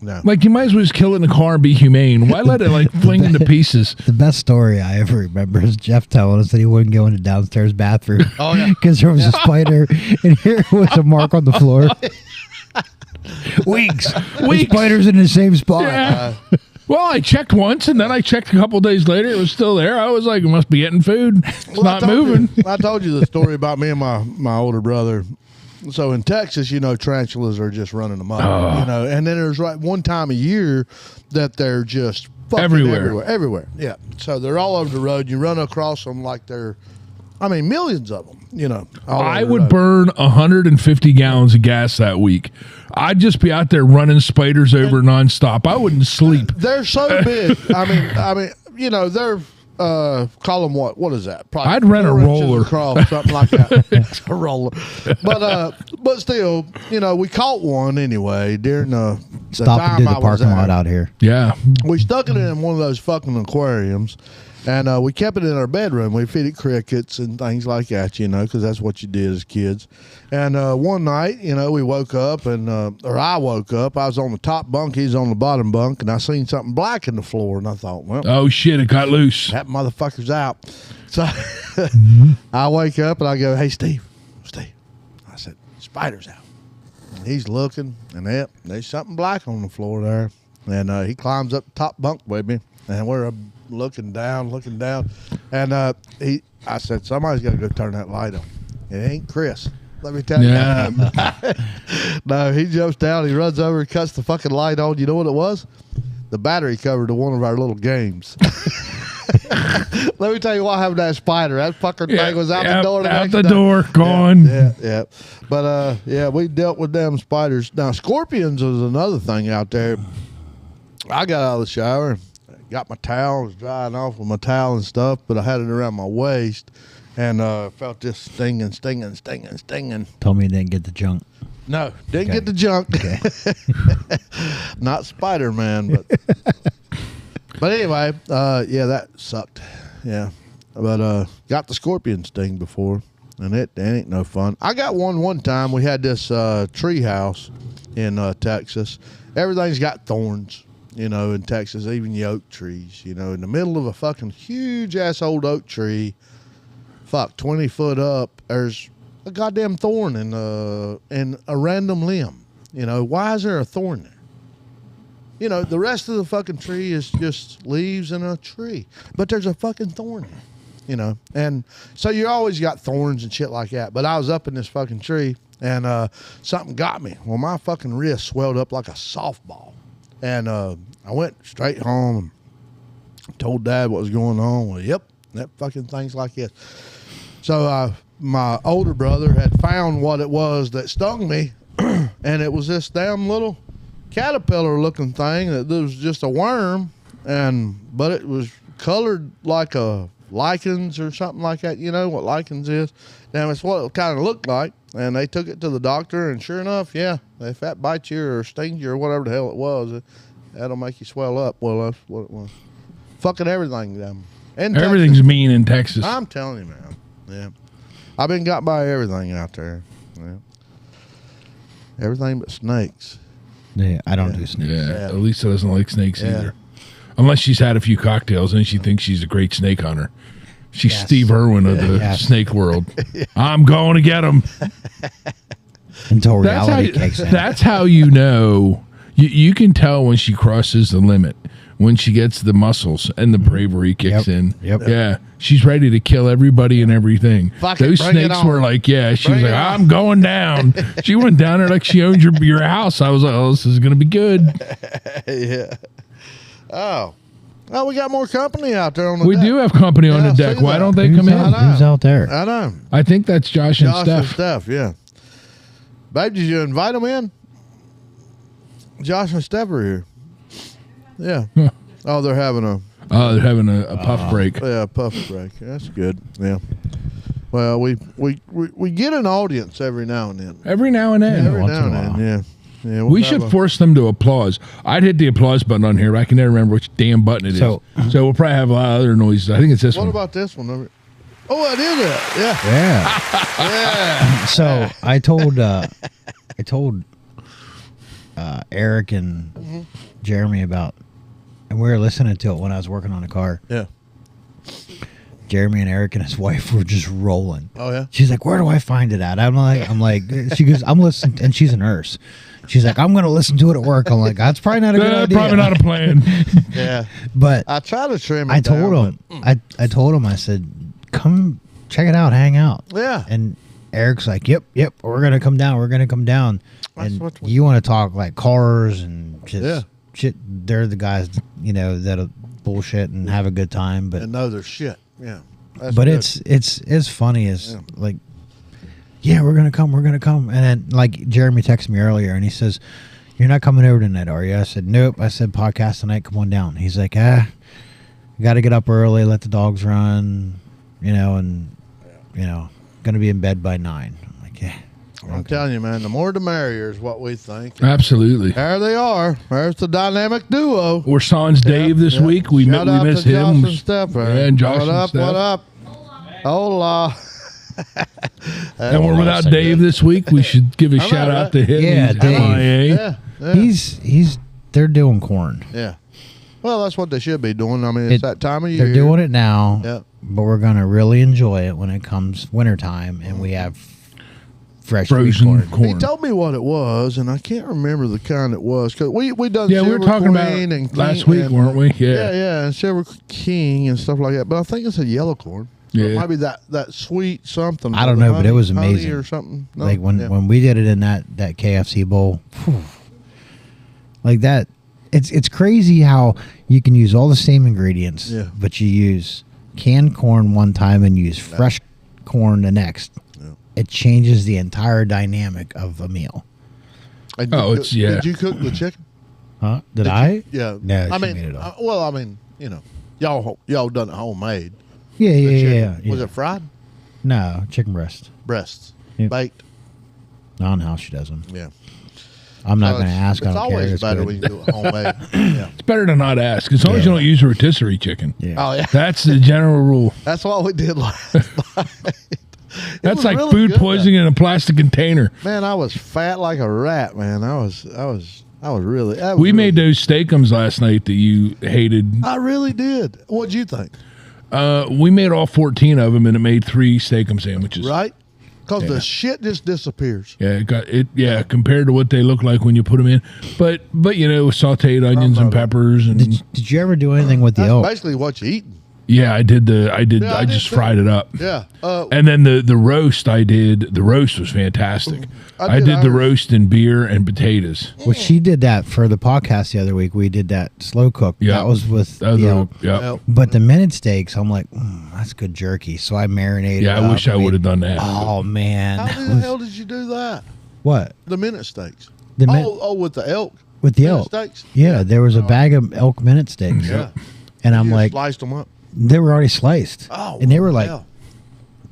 No. Like, you might as well just kill it in the car and be humane. Why let it, like, fling into pieces? The best story I ever remember is Jeff telling us that he wouldn't go in the downstairs bathroom. Oh, yeah. Because there was a spider, and here was a mark on the floor. Weeks. The spider's in the same spot. Yeah. Well, I checked once, and then I checked a couple days later. It was still there. I was like, it must be getting food. It's not moving. I told you the story about me and my older brother. So in Texas, tarantulas are just running amok, and then there's one time a year that they're just fucking everywhere. Yeah. So they're all over the road. You run across them like millions of them, I would burn 150 gallons of gas that week. I'd just be out there running spiders over nonstop. I wouldn't sleep. They're so big. They're call them what is that? Probably I'd rent a roller across, something like that. A roller, but still, we caught one anyway during the Stop time and do the I was parking lot there. out here. Yeah. We stuck it in one of those fucking aquariums, and we kept it in our bedroom. We feed it crickets and things like that, because that's what you did as kids. And one night, we woke up, or I woke up. I was on the top bunk, he's on the bottom bunk, and I seen something black in the floor, and I thought, well, Oh, shit, it got loose. that motherfucker's out. So I wake up and I go, hey, Steve. I said, spider's out. And he's looking, and there's something black on the floor there. And he climbs up the top bunk with me, and we're looking down. And I said, somebody's got to go turn that light on. It ain't Chris. Let me tell you. No, he jumps down, he runs over, cuts the fucking light on. You know what it was? The battery cover to one of our little games. Let me tell you what happened to that spider. That fucking thing was out the door. Out the door, gone. Yeah. But we dealt with them spiders. Now scorpions was another thing out there. I got out of the shower, got my towel, was drying off with my towel and stuff, but I had it around my waist, and felt this stinging. Told me you didn't get the junk. No, didn't Okay. get the junk. Okay. Not Spider-Man, but anyway, yeah, that sucked. Yeah, but got the scorpion sting before, and it ain't no fun. I got one time. We had this tree house in Texas. Everything's got thorns, you know, in Texas, even the oak trees. You know, in the middle of a fucking huge ass old oak tree, 20 foot up, there's a goddamn thorn in a random limb. You know, why is there a thorn there? You know, the rest of the fucking tree is just leaves and a tree, but there's a fucking thorn there. You know, and so you always got thorns and shit like that. But I was up in this fucking tree, and something got me. Well, my fucking wrist swelled up like a softball, and I went straight home and told Dad what was going on. Well, yep, that fucking thing's like this. So my older brother had found what it was that stung me, and it was this damn little caterpillar-looking thing that was just a worm, but it was colored like a lichens or something like that. You know what lichens is? Damn, it's what it kind of looked like. And they took it to the doctor, and sure enough, yeah, if that bites you or stings you or whatever the hell it was, that'll make you swell up. Well, that's what it was. Fucking everything. Everything's Texas. mean in Texas. I'm telling you, man. Yeah. I've been got by everything out there. Yeah. Everything but snakes. Yeah, I don't do snakes. Yeah, Elisa doesn't like snakes Yeah. either. Unless she's had a few cocktails and she thinks she's a great snake hunter. She's Yes. Steve Irwin of the Yes. snake world. I'm going to get him. Until That's how, reality kicks in. that's how you know. You can tell when she crosses the limit, when she gets the muscles and the bravery kicks Yep. in. Yep. Yeah. She's ready to kill everybody and everything. Fuck it, Those bring it snakes on. were like, yeah, she was Bring like, it on. I'm going down. She went down there like she owned your house. I was like, oh, this is going to be good. Yeah. Oh. Oh, we got more company out there on the We deck. do have company on Yeah, the deck. see Why that? don't they Who's come out, in? know. who's out there? I know. I think that's Josh and Josh and Steph. Steph, yeah. Babe, did you invite them in? Josh and Steph are here. Yeah. Huh. Oh, they're having a They're having a puff break. puff break. That's good. Yeah. Well, we get an audience every now and then. Every now and then. Every once now in a and then, while. yeah. Yeah, We we'll should have a- force them to applause. I'd hit the applause button on here, but I can never remember which damn button it is. So- So we'll probably have a lot of other noises. I think it's this What one. about this one? Oh, it is it. Yeah. Yeah. Yeah. So I told Eric and Jeremy about, and we were listening to it when I was working on a car. Yeah. Jeremy and Eric and his wife were just rolling. Oh, yeah. She's like, "Where do I find it at?" I'm like, she goes, "I'm listening," and she's a nurse. She's like, "I'm going to listen to it at work." I'm like, "That's probably not a good idea." Probably not a plan. Uh, Yeah. But I try to trim it I told down, him, I told him, I said, "Come check it out, hang out." but- Yeah. And Eric's like, "Yep, we're gonna come down. We're gonna come down." That's And what we- you want to talk like cars and just Yeah. shit? They're the guys, that'll bullshit and have a good time. But And know their shit. Yeah. That's but good. it's funny as Yeah. like, yeah, we're gonna come. And then like Jeremy texted me earlier and he says, "You're not coming over tonight, are you?" I said, "Nope." I said, "Podcast tonight. Come on down." He's like, you got to get up early, let the dogs run, and gonna be in bed by 9. I'm like, yeah. I'm telling you, man, the more the merrier is what we think. Absolutely. There they are. There's the dynamic duo. We're sans Dave this Yeah. week. We Shout out miss to him. Josh and Steph, Yeah, man. and Josh what and up? Steph. What up? Hola. And we're without Dave this week. We should give a I know, shout out right? to him. Yeah, He's Dave. MIA. Yeah. He's they're doing corn. Yeah. Well, that's what they should be doing. I mean, it's that time of year. They're doing it now. Yeah. But we're gonna really enjoy it when it comes wintertime and we have fresh sweet Frozen corn. He corn. told me what it was, and I can't remember the kind it was. Cause we done Yeah, we were Silver talking about Queen and last King week, and- weren't we? Yeah, yeah, and Silver King and stuff like that. But I think it's a yellow corn. So it Yeah. might be that sweet something. I don't with know, but it was honey amazing. or something. No? Like when Yeah. when we did it in that KFC bowl, whew, like that. It's crazy how you can use all the same ingredients, Yeah. but you use canned corn one time and use fresh corn the next. Yeah. It changes the entire dynamic of a meal. And Oh, you it's- yeah. Did you cook the chicken? Huh? Did Did I? you- yeah. No, I she mean, made it all. well, I mean, y'all done it homemade. Yeah, The yeah, chicken. yeah, yeah. Was it fried? No, chicken breast. Breasts. Yep. Baked. On how she does them. Yeah. I'm not going to ask. I It's don't care. always It's better good. when you do it homemade. Yeah. It's better to not ask, as long as you don't use a rotisserie chicken. Yeah. Oh, yeah. That's the general rule. That's what we did last night. That's like food poisoning in a plastic container. Man, I was fat like a rat, man. I was really. We made those steakums last night that you hated. I really did. What'd you think? We made all 14 of them, and it made 3 steakum sandwiches. Right? Because Yeah. the shit just disappears. Yeah, it got it. Yeah, compared to what they look like when you put them in, but sautéed onions and peppers and Did you ever do anything with the That's elk? basically what you're eating. yeah, I did. Yeah, I I did just too. fried it up. Yeah. And then the roast I did. The roast was fantastic. I I did did the ours. roast in beer and potatoes. Well, she did that for the podcast the other week. We did that slow cook. Yeah. That was with That was the elk. yeah. But the minute steaks, I'm like, that's good jerky. So I marinated. Yeah, it I wish up. I would have done that. Oh man, How the hell did you do that? what The minute steaks. The min- with the elk. with the Minute elk? steaks. Yeah, there was a bag of elk minute steaks, Yeah. and I'm You just like, sliced them up. they were already sliced, Oh, and they were like hell.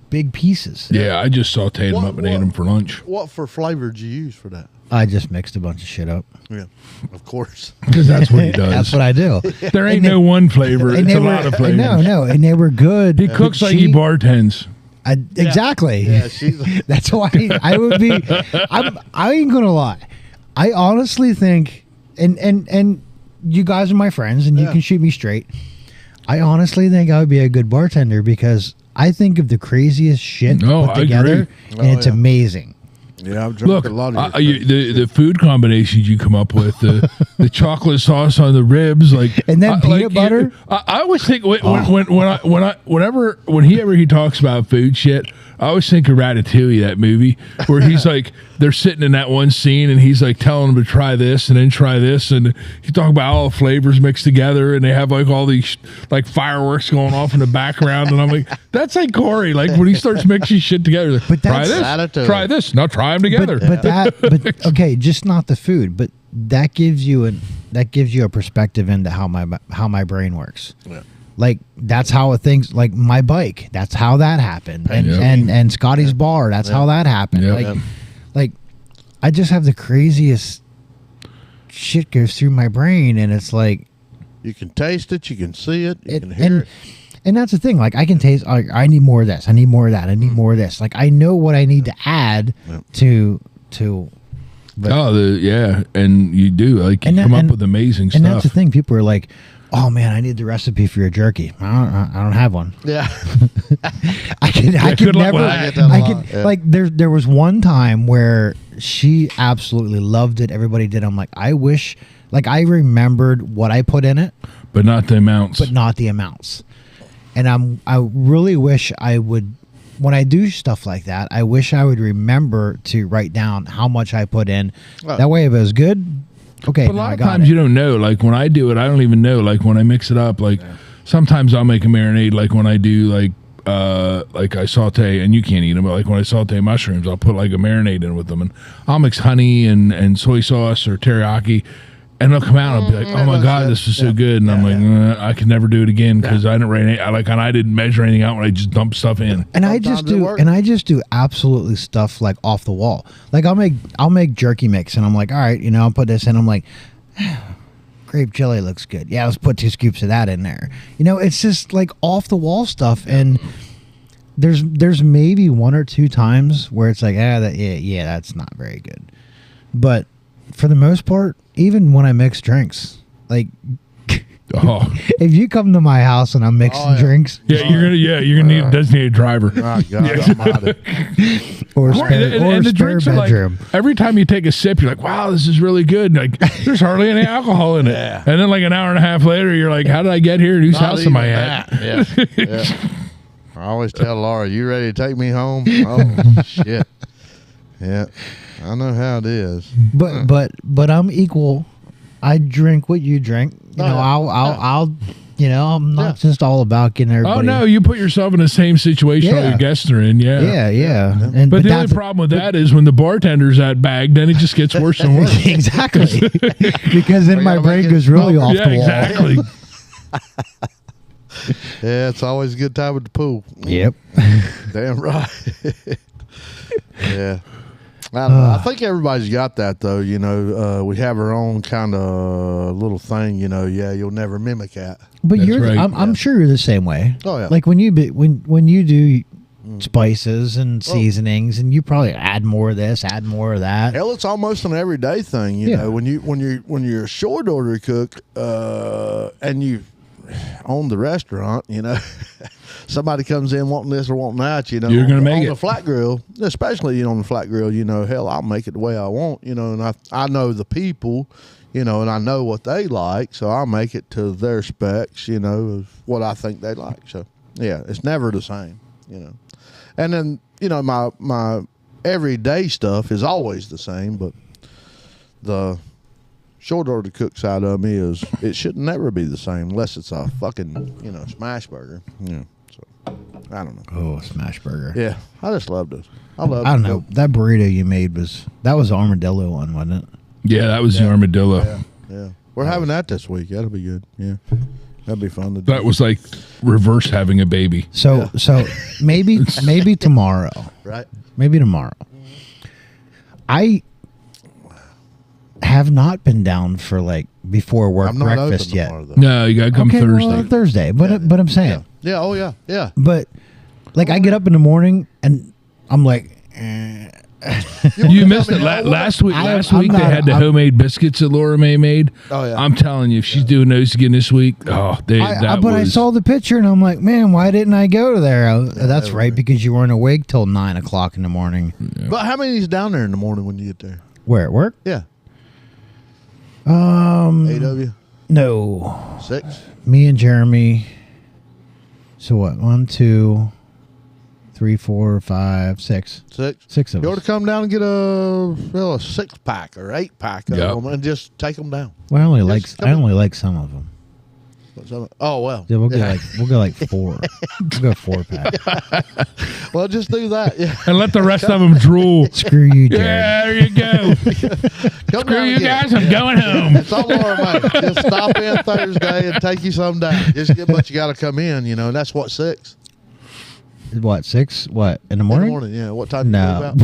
big pieces. Yeah, I just sautéed them What- up and ate what- them for lunch What for flavor did you use for that? I just mixed a bunch of shit up. Yeah, of course. because that's what he does. That's what I do. There ain't And no one flavor. And It's they a were, lot of flavors. no, and they were good. He cooks like he bartends. Exactly. Yeah, she's. That's why I would be. I ain't gonna lie. I honestly think, and you guys are my friends, and you Yeah. can shoot me straight. I honestly think I would be a good bartender because I think of the craziest shit No, put I together, agree. and Oh, it's yeah. amazing. Yeah, I've drunk Look, a lot of your the food combinations you come up with, the chocolate sauce on the ribs, like And then peanut butter? I always think whenever he talks about food shit, I always think of Ratatouille, that movie where he's like they're sitting in that one scene and he's like telling them to try this and then try this, and he's talking about all the flavors mixed together, and they have like all these like fireworks going off in the background, and I'm like, that's like Corey, like when he starts mixing shit together. Like, But try that's- this, try this, now try them together. But okay, just not the food, but that gives you a perspective into how my brain works. Yeah. Like that's how things like my bike. That's how that happened, and Yep. and Scotty's bar. That's how that happened. Yep. Like I just have the craziest shit goes through my brain, and it's like You can taste it. You can see it. You can and hear it. and that's the thing. Like I can taste. Like, I need more of this. I need more of that. I need more of this. Like I know what I need to add Yep. to. But, and you do like you And that- come up and- with amazing and stuff. that's the thing. People are like, "Oh man, I need the recipe for your jerky." I don't have one. Yeah. I could good luck never. with that. I get that a I lot, could yeah. like there was one time where she absolutely loved it. Everybody did. I'm like, I wish, like I remembered what I put in it, but not the amounts. but not the amounts. And I really wish I would. When I do stuff like that, I wish I would remember to write down how much I put in. Oh. That way, if it was good, okay. But a now lot I of got times it. you don't know. Like when I do it, I don't even know. Like when I mix it up, like sometimes I'll make a marinade. Like when I do like I saute, and you can't eat them, but like when I saute mushrooms, I'll put like a marinade in with them, and I'll mix honey and soy sauce or teriyaki, and they'll come out and I'll be like, oh my god, this is so good, and I'm like, I can never do it again because I didn't write any, and I didn't measure anything out when I just dumped stuff in. And I Sometimes just it do, works. and I just do absolutely stuff like off the wall. Like I'll make jerky mix, and I'm like, all right, I'll put this in. I'm like, grape jelly looks good. Yeah, let's put 2 scoops of that in there. It's just like off the wall stuff. And there's maybe 1 or 2 times where it's like, that's not very good. But for the most part, even when I mix drinks, like Oh if you come to my house and I'm mixing drinks, yeah, you're gonna need a designated driver. My God almighty. or Right, spare, or the spare drinks are bedroom. like, every time you take a sip, you're like, wow, this is really good. Like, there's hardly any alcohol in it. Yeah. And then like an hour and a half later, you're like, how did I get here? Whose Not house am I even at? that. Yeah. I always tell Laura, you ready to take me home? Oh, shit. Yeah. I know how it is. But I'm equal. I drink what you drink. I'll I'm not just all about getting Oh, everybody. no, you put yourself in the same situation all Yeah. your guests are in. Yeah. Yeah. And But the only that's- problem with that is when the bartender's that bag, then it just gets worse and worse. exactly because then We my gotta brain make it goes really stronger. off Yeah, the wall. exactly. Yeah, it's always a good time at the pool. Yep. Damn right. Yeah. I don't know. I think everybody's got that though. You know, we have our own kind of little thing. You know, yeah, you'll never mimic that. But That's you're, right. I'm sure you're the same way. Oh yeah. Like when you when you do spices and seasonings, and you probably add more of this, add more of that. Hell, it's almost an everyday thing. You know, when you're a short order cook, and you own the restaurant, you know. Somebody comes in wanting this or wanting that, you know. You're going to make on it. the flat grill, especially on the flat grill, you know, hell, I'll make it the way I want, you know, and I know the people, you know, and I know what they like, so I'll make it to their specs, you know, of what I think they like. So, yeah, it's never the same, you know. And then, you know, my everyday stuff is always the same, but the short order cook side of me is it should never be the same unless it's a fucking, you know, smash burger. Yeah. So I don't know. Oh, smash burger. Yeah. I just loved it. I don't know. That burrito you made was armadillo one, wasn't it? Yeah, that was the armadillo. Yeah. We're having that this week. That'll be good. Yeah. That'd be fun to do. That was like reverse having a baby. So maybe tomorrow. Right. Maybe tomorrow. I have not been down for like before work I'm not breakfast open yet. tomorrow, though. No, you got to come Okay, Thursday. well, Thursday. But I'm saying. Yeah. Oh yeah. Yeah. But like I get up in the morning and I'm like, You missed it last week. Last week they had the homemade biscuits that Laura May made. Oh, yeah. I'm telling you, if she's doing those again this week, I saw the picture and I'm like, man, why didn't I go there? That's right, because you weren't awake till 9 o'clock in the morning. Yeah. But how many is down there in the morning when you get there? Where at work? Yeah. 8 of you? No, 6? me and Jeremy. So what? 1, 2, 3, 4, 5, 6. 6? 6 of You ought to us. come down and get a 6-pack or 8-pack of Yeah. them and just take them down. Well, I only like some of them. Oh well. Yeah, we'll go like 4. We'll go 4-pack. Well, just do that. Yeah. And let the rest of them drool. Screw you, Jared. Yeah, there you go. Come Screw down you and get guys, I'm going home. It's all Laura May. Just stop in Thursday and take you some down. But you got to come in, you know. And that's what 6 What, 6? What, in the in morning? the morning. Yeah. What time? No.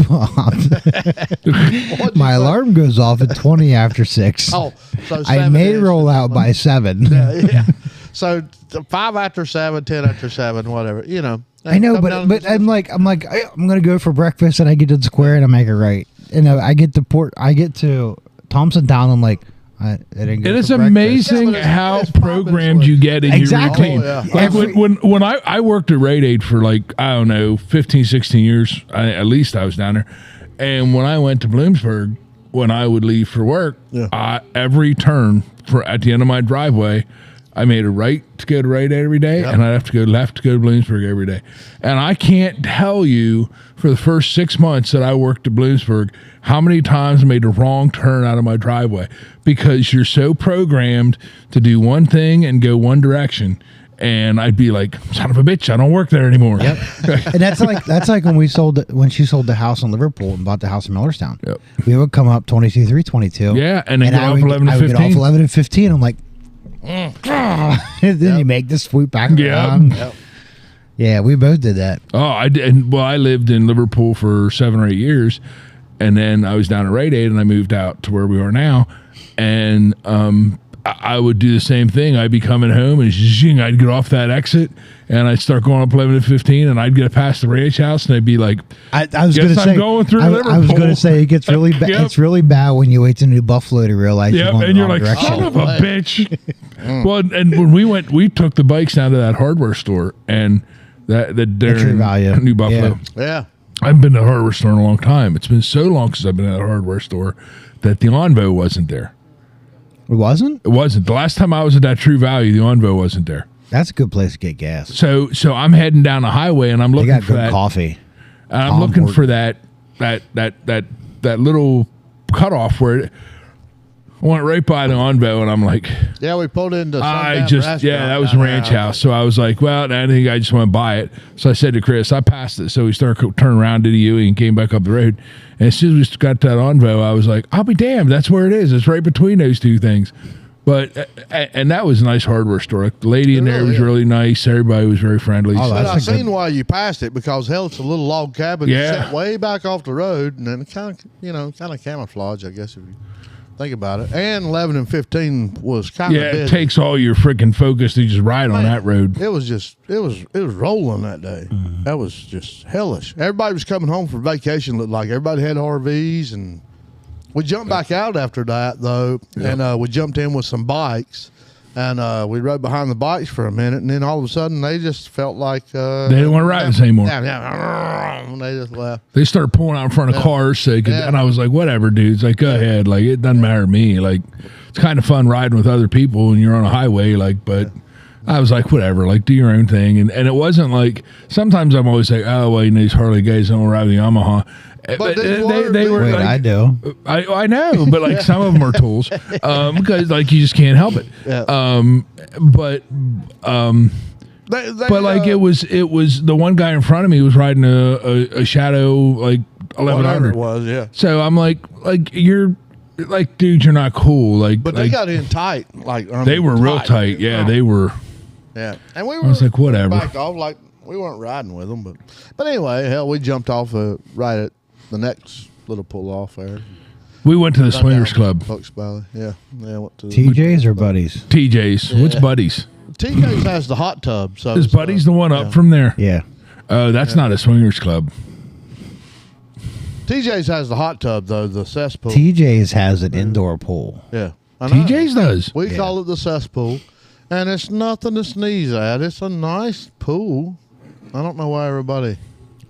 You leave out? My alarm goes off at 20 after 6. Oh, so I 7 may is- roll out by 7. Yeah. So 5 after 7, 10 after 7, whatever. You know. I know, Come down but and I'm like, I'm gonna go for breakfast, and I get to the square, and I make it right, and I get to Thompson Town. I'm like, I didn't go It is for breakfast. amazing Yeah, but how it's popping programmed for it. you get in Exactly. your routine. Oh, yeah. Like when I worked at Rite Aid for like, I don't know, 15, 16 years, at least I was down there. And when I went to Bloomsburg, when I would leave for work, every turn at the end of my driveway, I made a right to go to Rite Aid every day, and I'd have to go left to go to Bloomsburg every day. And I can't tell you for the first 6 months that I worked at Bloomsburg how many times I made a wrong turn out of my driveway, because you're so programmed to do one thing and go one direction. And I'd be like, son of a bitch, I don't work there anymore. Yep. And that's like when she sold the house in Liverpool and bought the house in Millerstown. Yep. We would come up 22, 22. Yeah, and then get I off would 11 to I would get 15. off 11 and 15. I'm like, and then you make the swoop back around. Yep. Yeah, we both did that. Oh, I did. Well, I lived in Liverpool for 7 or 8 years, and then I was down at Rite Aid, and I moved out to where we are now. And I would do the same thing. I'd be coming home, and zing, I'd get off that exit, and I'd start going up 11 to 15, and I'd get past the ranch house, and I'd be like, I was Guess going to I'm say, going through I was Liverpool. going to say it gets really bad. Yep. It's really bad when you wait to New Buffalo to realize you're yep, going and the you're wrong like, direction. son of a bitch. Well, and when we took the bikes down to that hardware store, and that there True in Value. New Buffalo. Yeah. I haven't been to a hardware store in a long time. It's been so long since I've been at a hardware store that the Envo wasn't there. It wasn't? It wasn't. The last time I was at that True Value, the Envo wasn't there. That's a good place to get gas. So I'm heading down the highway, and I'm They looking got for good that. coffee. And I'm Tom looking Horton. for that little cutoff where I went right by the Envo, and I'm like, Yeah, we pulled into that restaurant was down Ranch there. House. So I was like, well, I think I just want to buy it. So I said to Chris, I passed it. So we started turning around to the UE and came back up the road. And as soon as we got to that Envo, I was like, I'll be damned. That's where it is. It's right between those two things. But and that was a nice hardware store. Like, the lady in there was really nice. Everybody was very friendly. Oh, So- But I that's a seen why you passed it because hell, it's a little log cabin Yeah. set way back off the road, and then it kind of camouflage, I guess, if you think about it. And 11 and 15 was kind of yeah, busy. it takes all your freaking focus to just ride on that road. It was rolling that day. That was just hellish. Everybody was coming home for vacation. Looked like everybody had RVs, and we jumped back out after that though, and we jumped in with some bikes, and we rode behind the bikes for a minute, and then all of a sudden they just felt like They didn't want to ride us anymore. and they just left. They started pulling out in front of cars, so they could, Yeah. and I was like, whatever, dude. It's like, go ahead. Like, it doesn't matter to me. Like, it's kind of fun riding with other people when you're on a highway. Like, but I was like, whatever. Like, do your own thing. And it wasn't like, sometimes I'm always like, oh, well, these Harley guys don't ride the Yamaha. But they were Wait, like, I do. I know, but like some of them are tools because like you just can't help it. Yeah. But They, like it was the one guy in front of me was riding a Shadow like 1100. it was, yeah. So I'm like you're like, dude, you're not cool. Like, But they got in tight, like they were real tight. Yeah, they were. Yeah, and we were. I was like, whatever. Backed off, like we weren't riding with them, but anyway, hell, we jumped off right at the next little pull off there. We went to the Swingers Club. Hooks Valley. Yeah, went to TJ's or Buddies? TJ's. What's Buddies? TJ's has the hot tub. So Is Buddies the one up from there? Yeah. Oh, that's not a Swingers Club. TJ's has the hot tub though, the cesspool. TJ's has an indoor pool. Yeah, I know. TJ's does. We call it the cesspool, and it's nothing to sneeze at. It's a nice pool. I don't know why everybody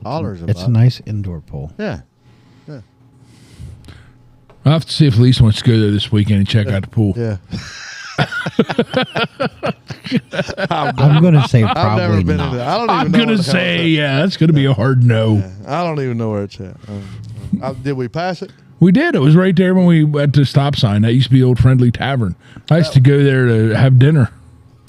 hollers about it. It's a nice indoor pool. Yeah. I'll have to see if Lisa wants to go there this weekend and check out the pool. Yeah. I'm going to say I've never probably been in not. there. I don't even I'm know going where to the hell say, it's yeah, that's going to be a hard no. at. I don't even know where it's at. Did we pass it? We did. It was right there when we went to stop sign. That used to be Old Friendly Tavern. I used to go there to have dinner.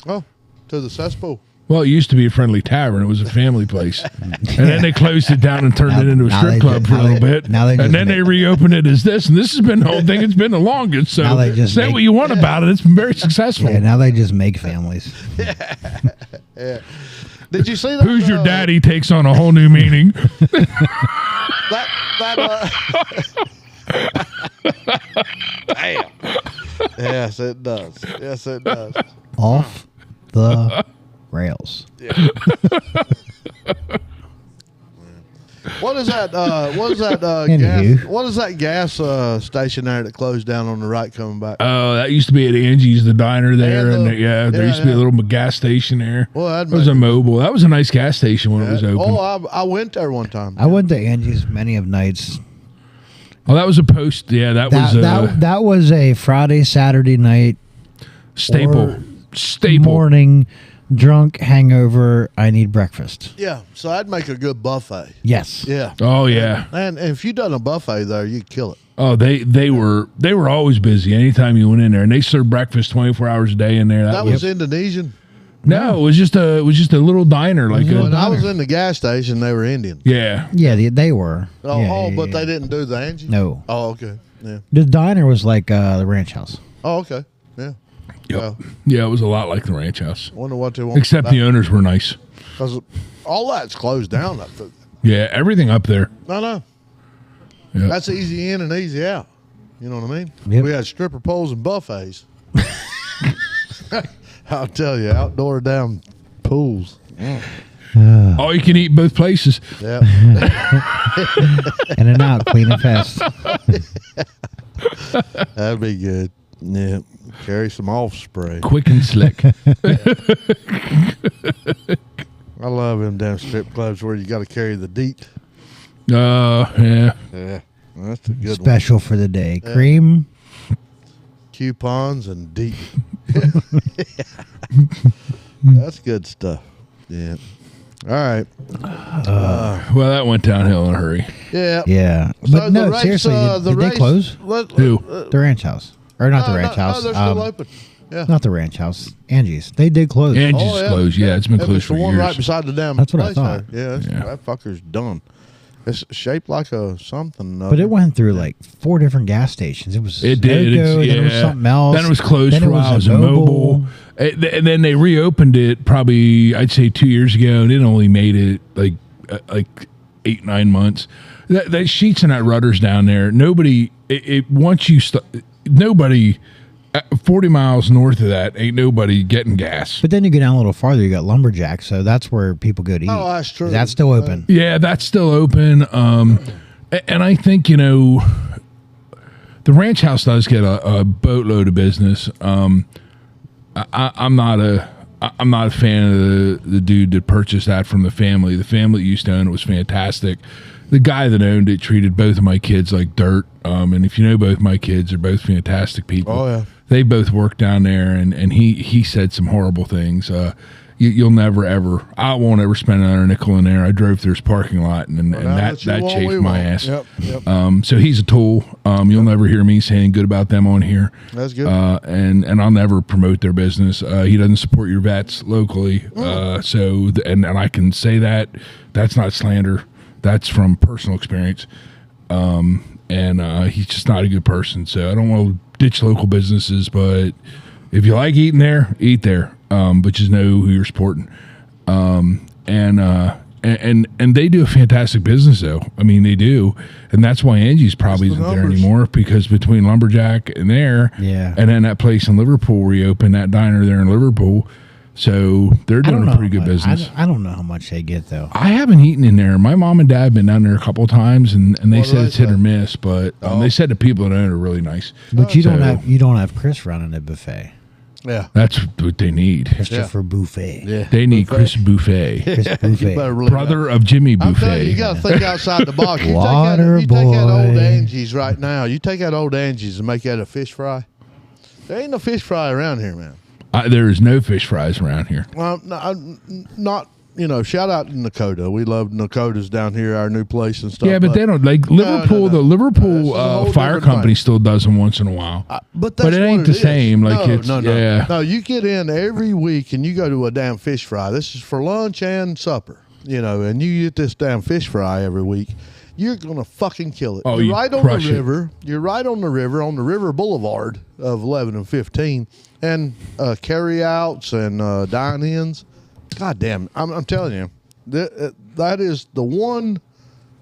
Oh, to the cesspool. Well, it used to be a Friendly Tavern. It was a family place. And then they closed it down and turned it into a now strip they club ju- for a now little they- bit. now they And just then they make- reopened it as this. And this has been the whole thing. It's been the longest. So Now they just say make- what you want about it. It's been very successful. Yeah, now they just make families. Did you see that? Who's your daddy takes on a whole new meaning. Damn. Yes, it does. Yes, it does. Off the rails. What is that? What is that Anywho. gas? What is that gas station there that closed down on the right coming back? Oh, that used to be at Angie's, the diner there. And And there used to be a little gas station there. Well, It was a mobile. That was a nice gas station when it was open. Oh, I went there one time. I went to Angie's many of nights. Oh, that was a post. Yeah, that was That was a Friday, Saturday night staple. or morning drunk hangover. I need breakfast. Yeah, so I'd make a good buffet. Yes. Yeah, Oh yeah. and if you done a buffet there, you'd kill it. Oh, they were always busy. Anytime you went in there, and they served breakfast 24 hours a day in there. That was Indonesian. no, it was just a little diner like a When I was diner. in the gas station, they were Indian. Yeah. Yeah, they were. Oh, Yeah, but yeah, they yeah. didn't do the Angie. No. Oh, okay. Yeah. The diner was like the ranch house. Oh, okay. Yeah. Yep. Well, Yeah, it was a lot like the ranch house. wonder what they want. Except the owners were nice. because all that's closed down up there. Yeah, everything up there. I know. Yeah. That's easy in and easy out. You know what I mean? Yep. We had stripper poles and buffets. I'll tell you, outdoor damn pools. All you can eat both places. Yeah. In and out, clean and fast. That'd be good. Yeah. Carry some off spray. Quick and slick. I love them damn strip clubs where you got to carry the deet. Yeah. Yeah. That's a good Special for the day. Cream. one. Coupons and deet. That's good stuff. Yeah. All right. Well, that went downhill in a hurry. Yeah. Yeah. So But no, the race, seriously, the did they race- close? Who? The ranch house. Or not the ranch no, house. they're still open. Yeah. Not the ranch house. Angie's. They did close. Angie's closed. Yeah, it's been If closed it's for the one years. right beside the damn That's what I place thought. there. Yeah, Yeah. that fucker's done. It's shaped like a something. But it went through like 4 different gas stations. It was It did. Sunoco, then it was something else. Then it was closed then for it a while. It was a mobile. And then they reopened it probably, I'd say 2 years ago, and it only made it like 8-9 months. That sheets and that rudder's down there. Nobody, once you nobody, 40 miles north of that, ain't nobody getting gas. But then you go down a little farther, you got Lumberjack, so that's where people go to eat. Oh, that's true. That's still open. Yeah, that's still open. And I think, the ranch house does get a boatload of business. I'm not a fan of the dude that purchased that from the family. The family that used to own it was fantastic. The guy that owned it treated both of my kids like dirt. And if you know both my kids, they're both fantastic people. Oh, yeah. They both worked down there, and he said some horrible things. You'll never, ever, I won't ever spend another nickel in there. I drove through his parking lot, and that chafed my ass. Yep. So he's a tool. You'll never hear me saying good about them on here. That's good. And I'll never promote their business. He doesn't support your vets locally. And I can say that. That's not slander. That's from personal experience. And he's just not a good person. So I don't want to ditch local businesses, but if you like eating there, eat there. But just know who you're supporting. And they do a fantastic business, though. I mean, they do, and that's why Angie's probably isn't there anymore, because between Lumberjack and there, and then that place in Liverpool reopened, that diner there in Liverpool. So they're doing a pretty good business. I don't know how much they get though. I haven't eaten in there. My mom and dad have been down there a couple of times, and they said it's hit or miss. But they said the people that own it are really nice. But you don't have Chris running a buffet. Yeah, that's what they need. Christopher Buffet. Yeah, they need Chris Buffet. Chris Buffet. Brother of Jimmy Buffet. You got to think outside the box. You take that old Angie's right now. You take that old Angie's and make that a fish fry. There ain't no fish fry around here, man. There is no fish fries around here. Well, not. Shout out to Nakota. We love Nakota's down here, our new place and stuff. Yeah, but they don't like Liverpool. The Liverpool Fire Company still does them once in a while. But it ain't the same. Like No, you get in every week and you go to a damn fish fry. This is for lunch and supper, and you get this damn fish fry every week. You're gonna fucking kill it. Oh, you're right on the river. You're right on the river Boulevard of 11 and 15, and carry-outs and dine-ins. God damn, I'm telling you, that is the one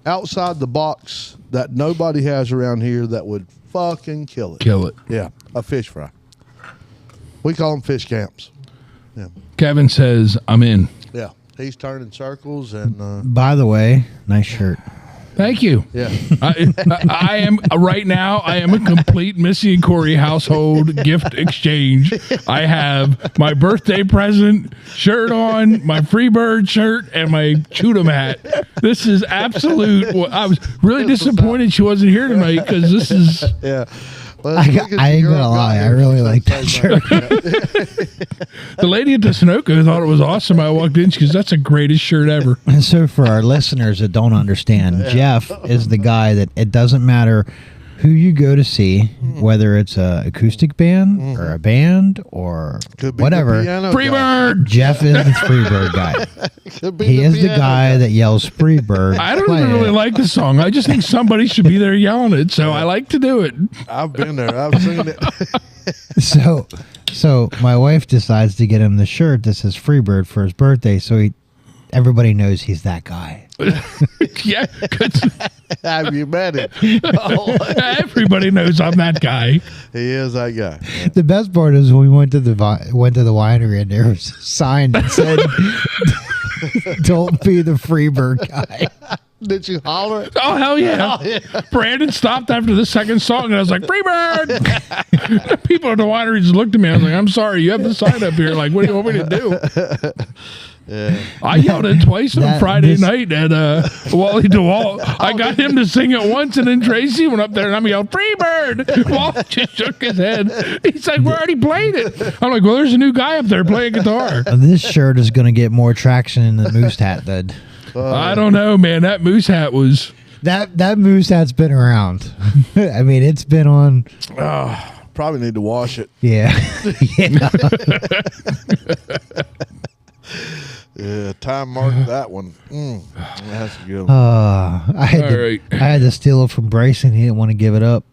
outside the box that nobody has around here that would fucking kill it. Kill it. Yeah, a fish fry. We call them fish camps. Yeah. Kevin says, I'm in. Yeah, he's turning circles. And by the way, nice shirt. Thank you. Yeah. I am right now. I am a complete Missy and Corey household gift exchange. I have my birthday present shirt on, my FREEBIRD shirt, and my Chudum hat. This is absolute. I was really disappointed she wasn't here tonight because this is. Yeah. Well, I ain't gonna lie, I really like that shirt. The lady at the Sunoco thought it was awesome. I walked in, she goes, "That's the greatest shirt ever." And so, for our listeners that don't understand, Jeff is the guy that it doesn't matter who you go to see, whether it's a acoustic band or a band or whatever. FREEBIRD. Jeff is the FREEBIRD guy. He is the guy that yells FREEBIRD. I don't even really like the song. I just think somebody should be there yelling it, so I like to do it. I've been there. I've seen it. So my wife decides to get him the shirt that says FREEBIRD for his birthday, so everybody knows he's that guy. Yeah. Have you met him? Everybody knows I'm that guy. He is that guy. Yeah. The best part is when we went to the winery and there was a sign that said, "Don't be the FREEBIRD guy." Did you holler? Oh, hell yeah. Oh, yeah. Brandon stopped after the second song, and I was like, FREEBIRD! People at the winery just looked at me. I was like, I'm sorry, you have the sign up here. Like, what do you want me to do? Yeah. I yelled it twice on Friday night at Wally DeWalt. I got him to sing it once, and then Tracy went up there, and I'm yelled, FREEBIRD! Walt just shook his head. He's like, we already played it. I'm like, well, there's a new guy up there playing guitar. This shirt is going to get more traction than the moose hat did. I don't know, man. That moose hat was... That moose hat's been around. I mean, it's been on... Probably need to wash it. Yeah. Yeah. Yeah, time mark that one. That's a good one. I had to steal it from Bryson. He didn't want to give it up.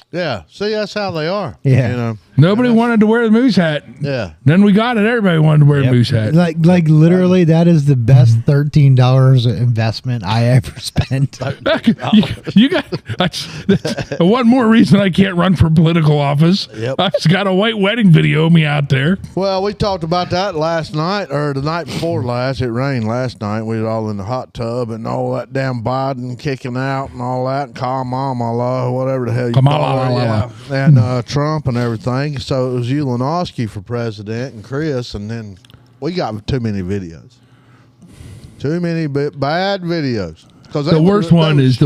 Yeah, see, that's how they are. Yeah. You know? Nobody wanted to wear the moose hat. Yeah. Then we got it. Everybody wanted to wear a moose hat. Like literally, that is the best $13 investment I ever spent. you got that's one more reason I can't run for political office. Yep. I just got a white wedding video of me out there. Well, we talked about that last night, or the night before last. It rained last night. We were all in the hot tub and all that damn Biden kicking out and all that. And Kamala, whatever the hell you call her. Yeah. And Trump and everything. So it was Ulanowski for president and Chris, and then we got too many videos. Too many bad videos. The worst one is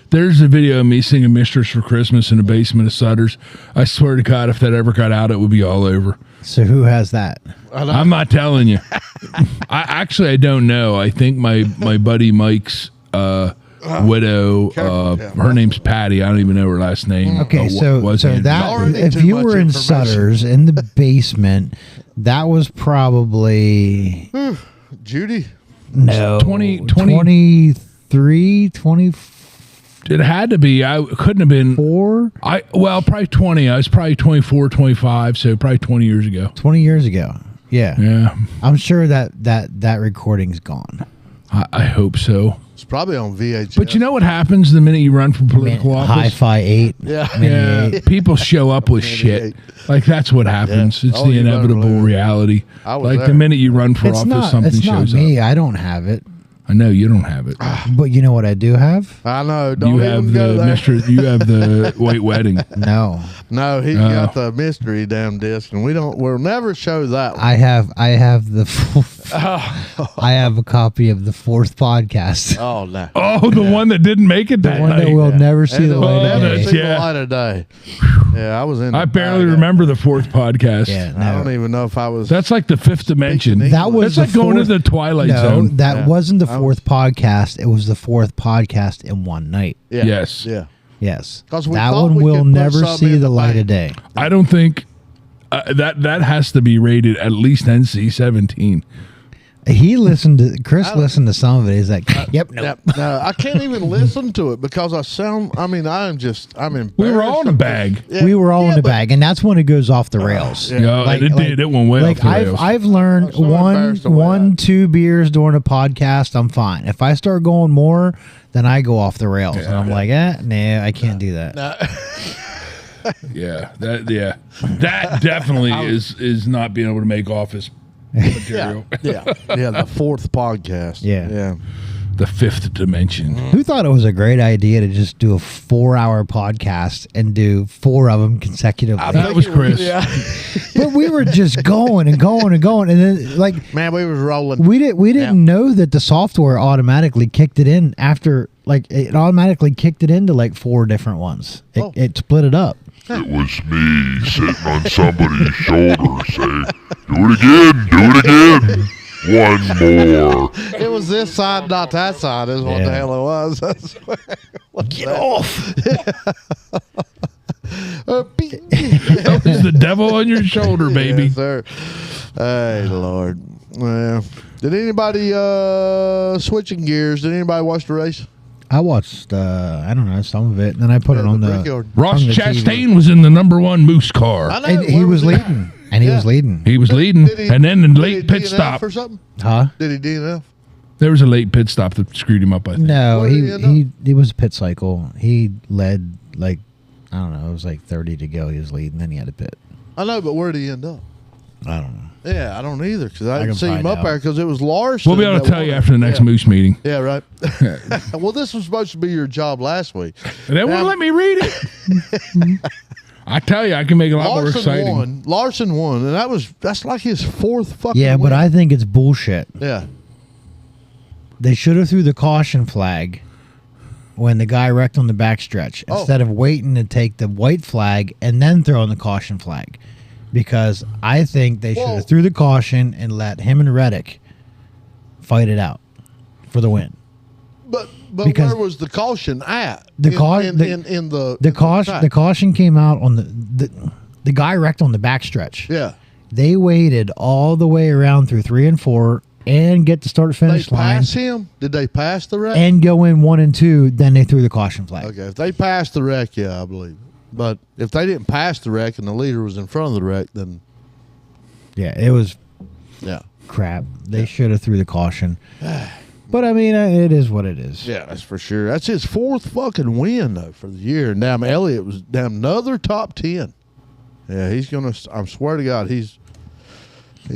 there's a video of me singing Mistress for Christmas in the basement of Sutter's. I swear to God, if that ever got out, it would be all over. So who has that? I'm not telling you. I don't know. I think my buddy Mike's widow, her name's Patty. I don't even know her last name. Okay, so that if you were in Sutter's in the basement, that was probably Judy. No, 23, 20. It had to be. I couldn't have been 4. Probably 20. I was probably 24, 25. So probably 20 years ago. 20 years ago. Yeah. Yeah. I'm sure that recording's gone. I hope so. It's probably on VHS. But you know what happens the minute you run for political office? Hi-Fi 8. Yeah. People show up with shit. Like, that's what happens. Yeah. It's the inevitable reality. Like, the minute you run for office, something shows up. It's not me. I don't have it. I know you don't have it. But you know what I do have? I know. You have the white wedding. No. No, he's got the mystery damn disc, and we'll never show that one. I have I have a copy of the 4th podcast. Oh no. Oh, the one that didn't make it that one night. that will never see the light of day. The light of day. Yeah, I was in. I barely remember the 4th podcast. Yeah, no. I don't even know if I was. That's like the 5th dimension. That was like going to the Twilight Zone. That wasn't the 4th podcast. It was the 4th podcast in one night. Yeah. Yes. Yeah. Yes. That one will never see the light of day. I don't think that has to be rated at least NC-17. Chris listened to some of it. He's like, yep, nope. No, I can't even listen to it because I'm embarrassed. We were all in a bag. Yeah. We were all in a bag, and that's when it goes off the rails. It did. It went way off the rails. I've learned one, 2 beers during a podcast, I'm fine. If I start going more, then I go off the rails. And I'm like, no, I can't do that. That definitely is not being able to make office material. Yeah, the 4th podcast. Yeah. The 5th dimension. Who thought it was a great idea to just do a 4-hour podcast and do 4 of them consecutively? That was Chris. But we were just going and going and going, and then man, we was rolling. We didn't know that the software automatically kicked it in after it automatically kicked it into 4 different ones. It split it up. It was me sitting on somebody's shoulder saying, do it again. One more. It was this side, not that side, is what the hell it was. I swear. Get off. That was the devil on your shoulder, baby. Yes, sir. Hey, Lord. Did anybody, switching gears, did anybody watch the race? I watched, I don't know, some of it, and then I put it on the Ross on the Chastain TV. was in the #1 Moose car. I know. And he was leading. And he was leading. He was leading. And then the late pit DNF stop. or something? Huh? Did he DNF? There was a late pit stop that screwed him up, I think. No, Where did he end he was a pit cycle. He led, I don't know, it was 30 to go. He was leading, then he had a pit. I know, but where did he end up? I don't know. Yeah, I don't either because I can didn't see him find up out. there because it was Larson. We'll be able to that tell you won it. after the next Moose meeting. Yeah, right. Well, this was supposed to be your job last week. And they won't let me read it. I tell you, I can make it a lot more exciting. Larson won, and that's like his 4th fucking Yeah, but win. I think it's bullshit. Yeah. They should have threw the caution flag when the guy wrecked on the backstretch instead of waiting to take the white flag and then throwing the caution flag. Because I think they should have threw the caution and let him and Reddick fight it out for the win. But Because where was the caution at? The caution came out on the guy wrecked on the backstretch. Yeah. They waited all the way around through 3 and 4 and get the start finish They line pass him? Did they pass the wreck? and go in 1 and 2, then they threw the caution flag. Okay, if they passed the wreck, yeah, I believe it. But if they didn't pass the wreck and the leader was in front of the wreck, then Yeah, it was yeah. crap. They should have threw the caution. But I mean, it is what it is. Yeah, that's for sure. That's his 4th fucking win though for the year. And damn, Elliott was damn another top 10. Yeah, he's gonna. I swear to God, he's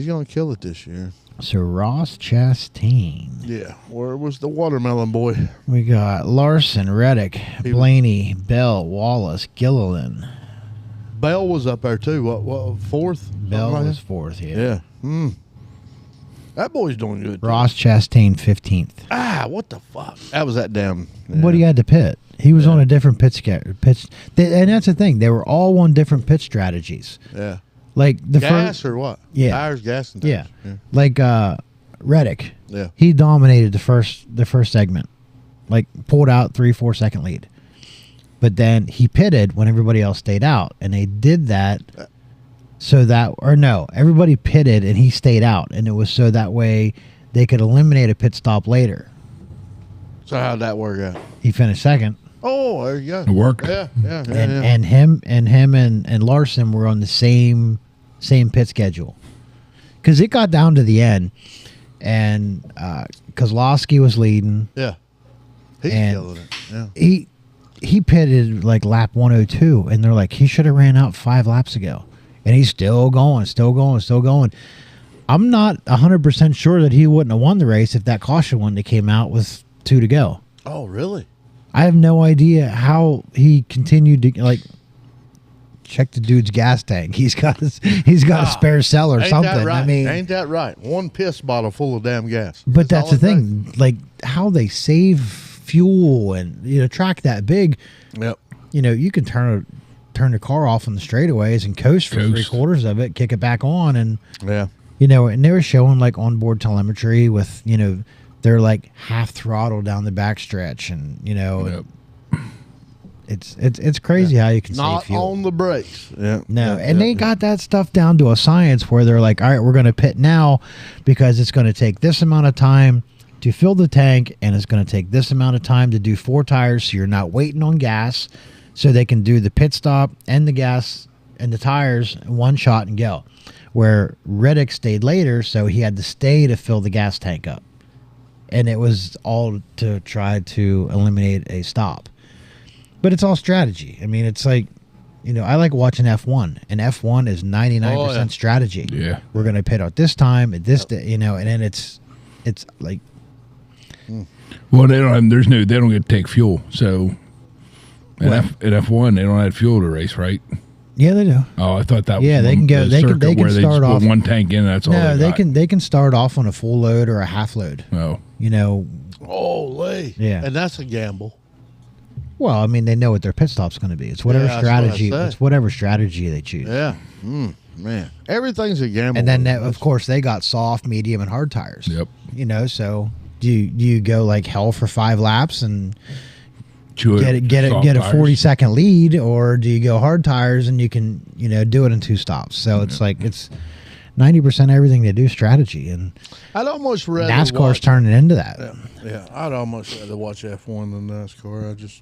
gonna kill it this year. So Ross Chastain. Yeah, where was the watermelon boy? We got Larson, Reddick, Blaney, Bell, Wallace, Gilliland. Bell was up there too. What 4th? Bell Something was like 4th, yeah. that? Yeah. That boy's doing good. Too. Ross Chastain 15th. What the fuck? That was that damn. What he had to pit? He was on a different and that's the thing. They were all on different pitch strategies. Yeah. Like the Gas first, or what? Yeah. Tires, gas, and tires. yeah. Like Reddick. Yeah. He dominated the first segment. Like pulled out 3-4 second lead. But then he pitted when everybody else stayed out, and they did that everybody pitted and he stayed out, and it was so that way they could eliminate a pit stop later. So how'd that work out? He finished second. Oh, there you go. It worked. Yeah. And him and Larson were on the same pit schedule, because it got down to the end, and Kozlowski was leading. Yeah. He's And killing it. Yeah. He pitted like lap 102, and they're like, he should have ran out 5 laps ago, and he's still going. I'm not 100% sure that he wouldn't have won the race if that caution one that came out with 2 to go. Oh, really? I have no idea how he continued to check the dude's gas tank. He's got a spare cell or Ain't something. That right? I mean, ain't that right? One piss bottle full of damn gas. but that's the all it thing. Like how they save fuel and track that big. Yep. You can turn the car off on the straightaways and coast for 3/4 of it, kick it back on, and Yeah. and they were showing like onboard telemetry with they're like half throttle down the backstretch, and Yep. it's crazy how you can Not save fuel. on the brakes. Yeah. No, Yeah, and yeah, they got that stuff down to a science where they're like, all right, we're going to pit now because it's going to take this amount of time to fill the tank, and it's going to take this amount of time to do 4 tires, so you're not waiting on gas, so they can do the pit stop and the gas and the tires in one shot and go. Where Reddick stayed later, so he had to stay to fill the gas tank up. And it was all to try to eliminate a stop. But it's all strategy. I mean, it's like, I like watching F1, and F1 is 99% strategy. Yeah. We're going to pit out this time at this day, and then it's like. Well, they don't get to take fuel. So at F1, they don't have fuel to race, right? Yeah, they do. Oh, I thought that was Yeah, they can go. They can where they start just off put one tank in. That's all. No, they got. they can start off on a full load or a half load. Oh, Holy. Yeah. And that's a gamble. Well, I mean, they know what their pit stop's going to be. It's whatever Yeah, that's what I strategy. say. It's whatever strategy they choose. Yeah. Man. Everything's a gamble. And then, of course, they got soft, medium, and hard tires. Yep. So do you go like hell for 5 laps and Chew it, get soft a tires. 40-second lead, or do you go hard tires and you can do it in 2 stops? So it's like it's 90% everything they do strategy, and I'd almost rather NASCAR's watch, turning into that. Yeah. I'd almost rather watch F1 than NASCAR.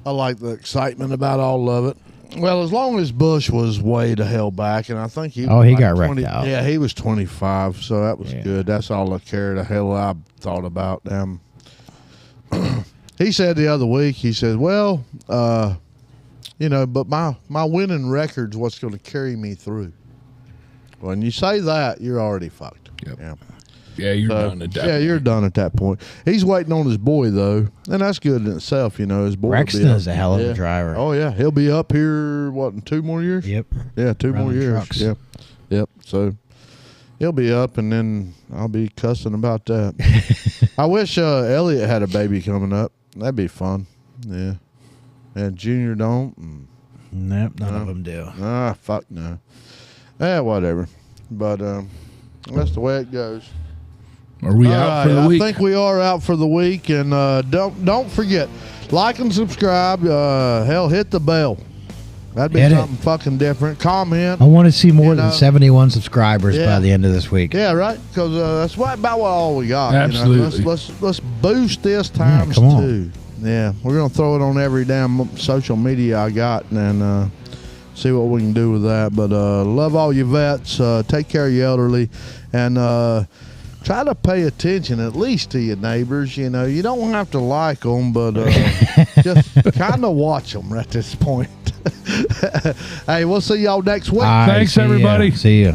I like the excitement about all of it. Well, as long as Bush was way the hell back, and I think he was he like got 20 wrecked out. Yeah, he was 25, so that was Yeah. good. That's all the care the hell I thought about them. He said the other week, he said, well, but my winning record's what's going to carry me through. When you say that, you're already fucked. Yep. Yeah. Yeah, you're done at that. Yeah, you're done at that point. He's waiting on his boy, though, and that's good in itself. His boy. Rexton is a hell of a driver. Oh yeah, he'll be up here. What, in 2 more years? Yep. Yeah, 2 more Running years. trucks. Yep. Yep. So he'll be up, and then I'll be cussing about that. I wish Elliot had a baby coming up. That'd be fun. Yeah. And Junior don't. Nope, none of them do. Fuck no. Whatever. But that's the way it goes. Are we out for the week? I think we are out for the week, and don't forget, like and subscribe. Hell, hit the bell That'd be Hit it. something fucking different. Comment. I want to see more You than know? 71 subscribers Yeah. by the end of this week. Yeah, right. Because that's about all we got. Absolutely. You know? Let's boost this times come on. 2. Yeah, we're gonna throw it on every damn social media I got and see what we can do with that. But love all your vets. Take care of your elderly, and try to pay attention at least to your neighbors. You know, you don't have to like them, but just kind of watch them at this point. Hey, we'll see y'all next week. All right, Thanks, see ya. everybody. See ya.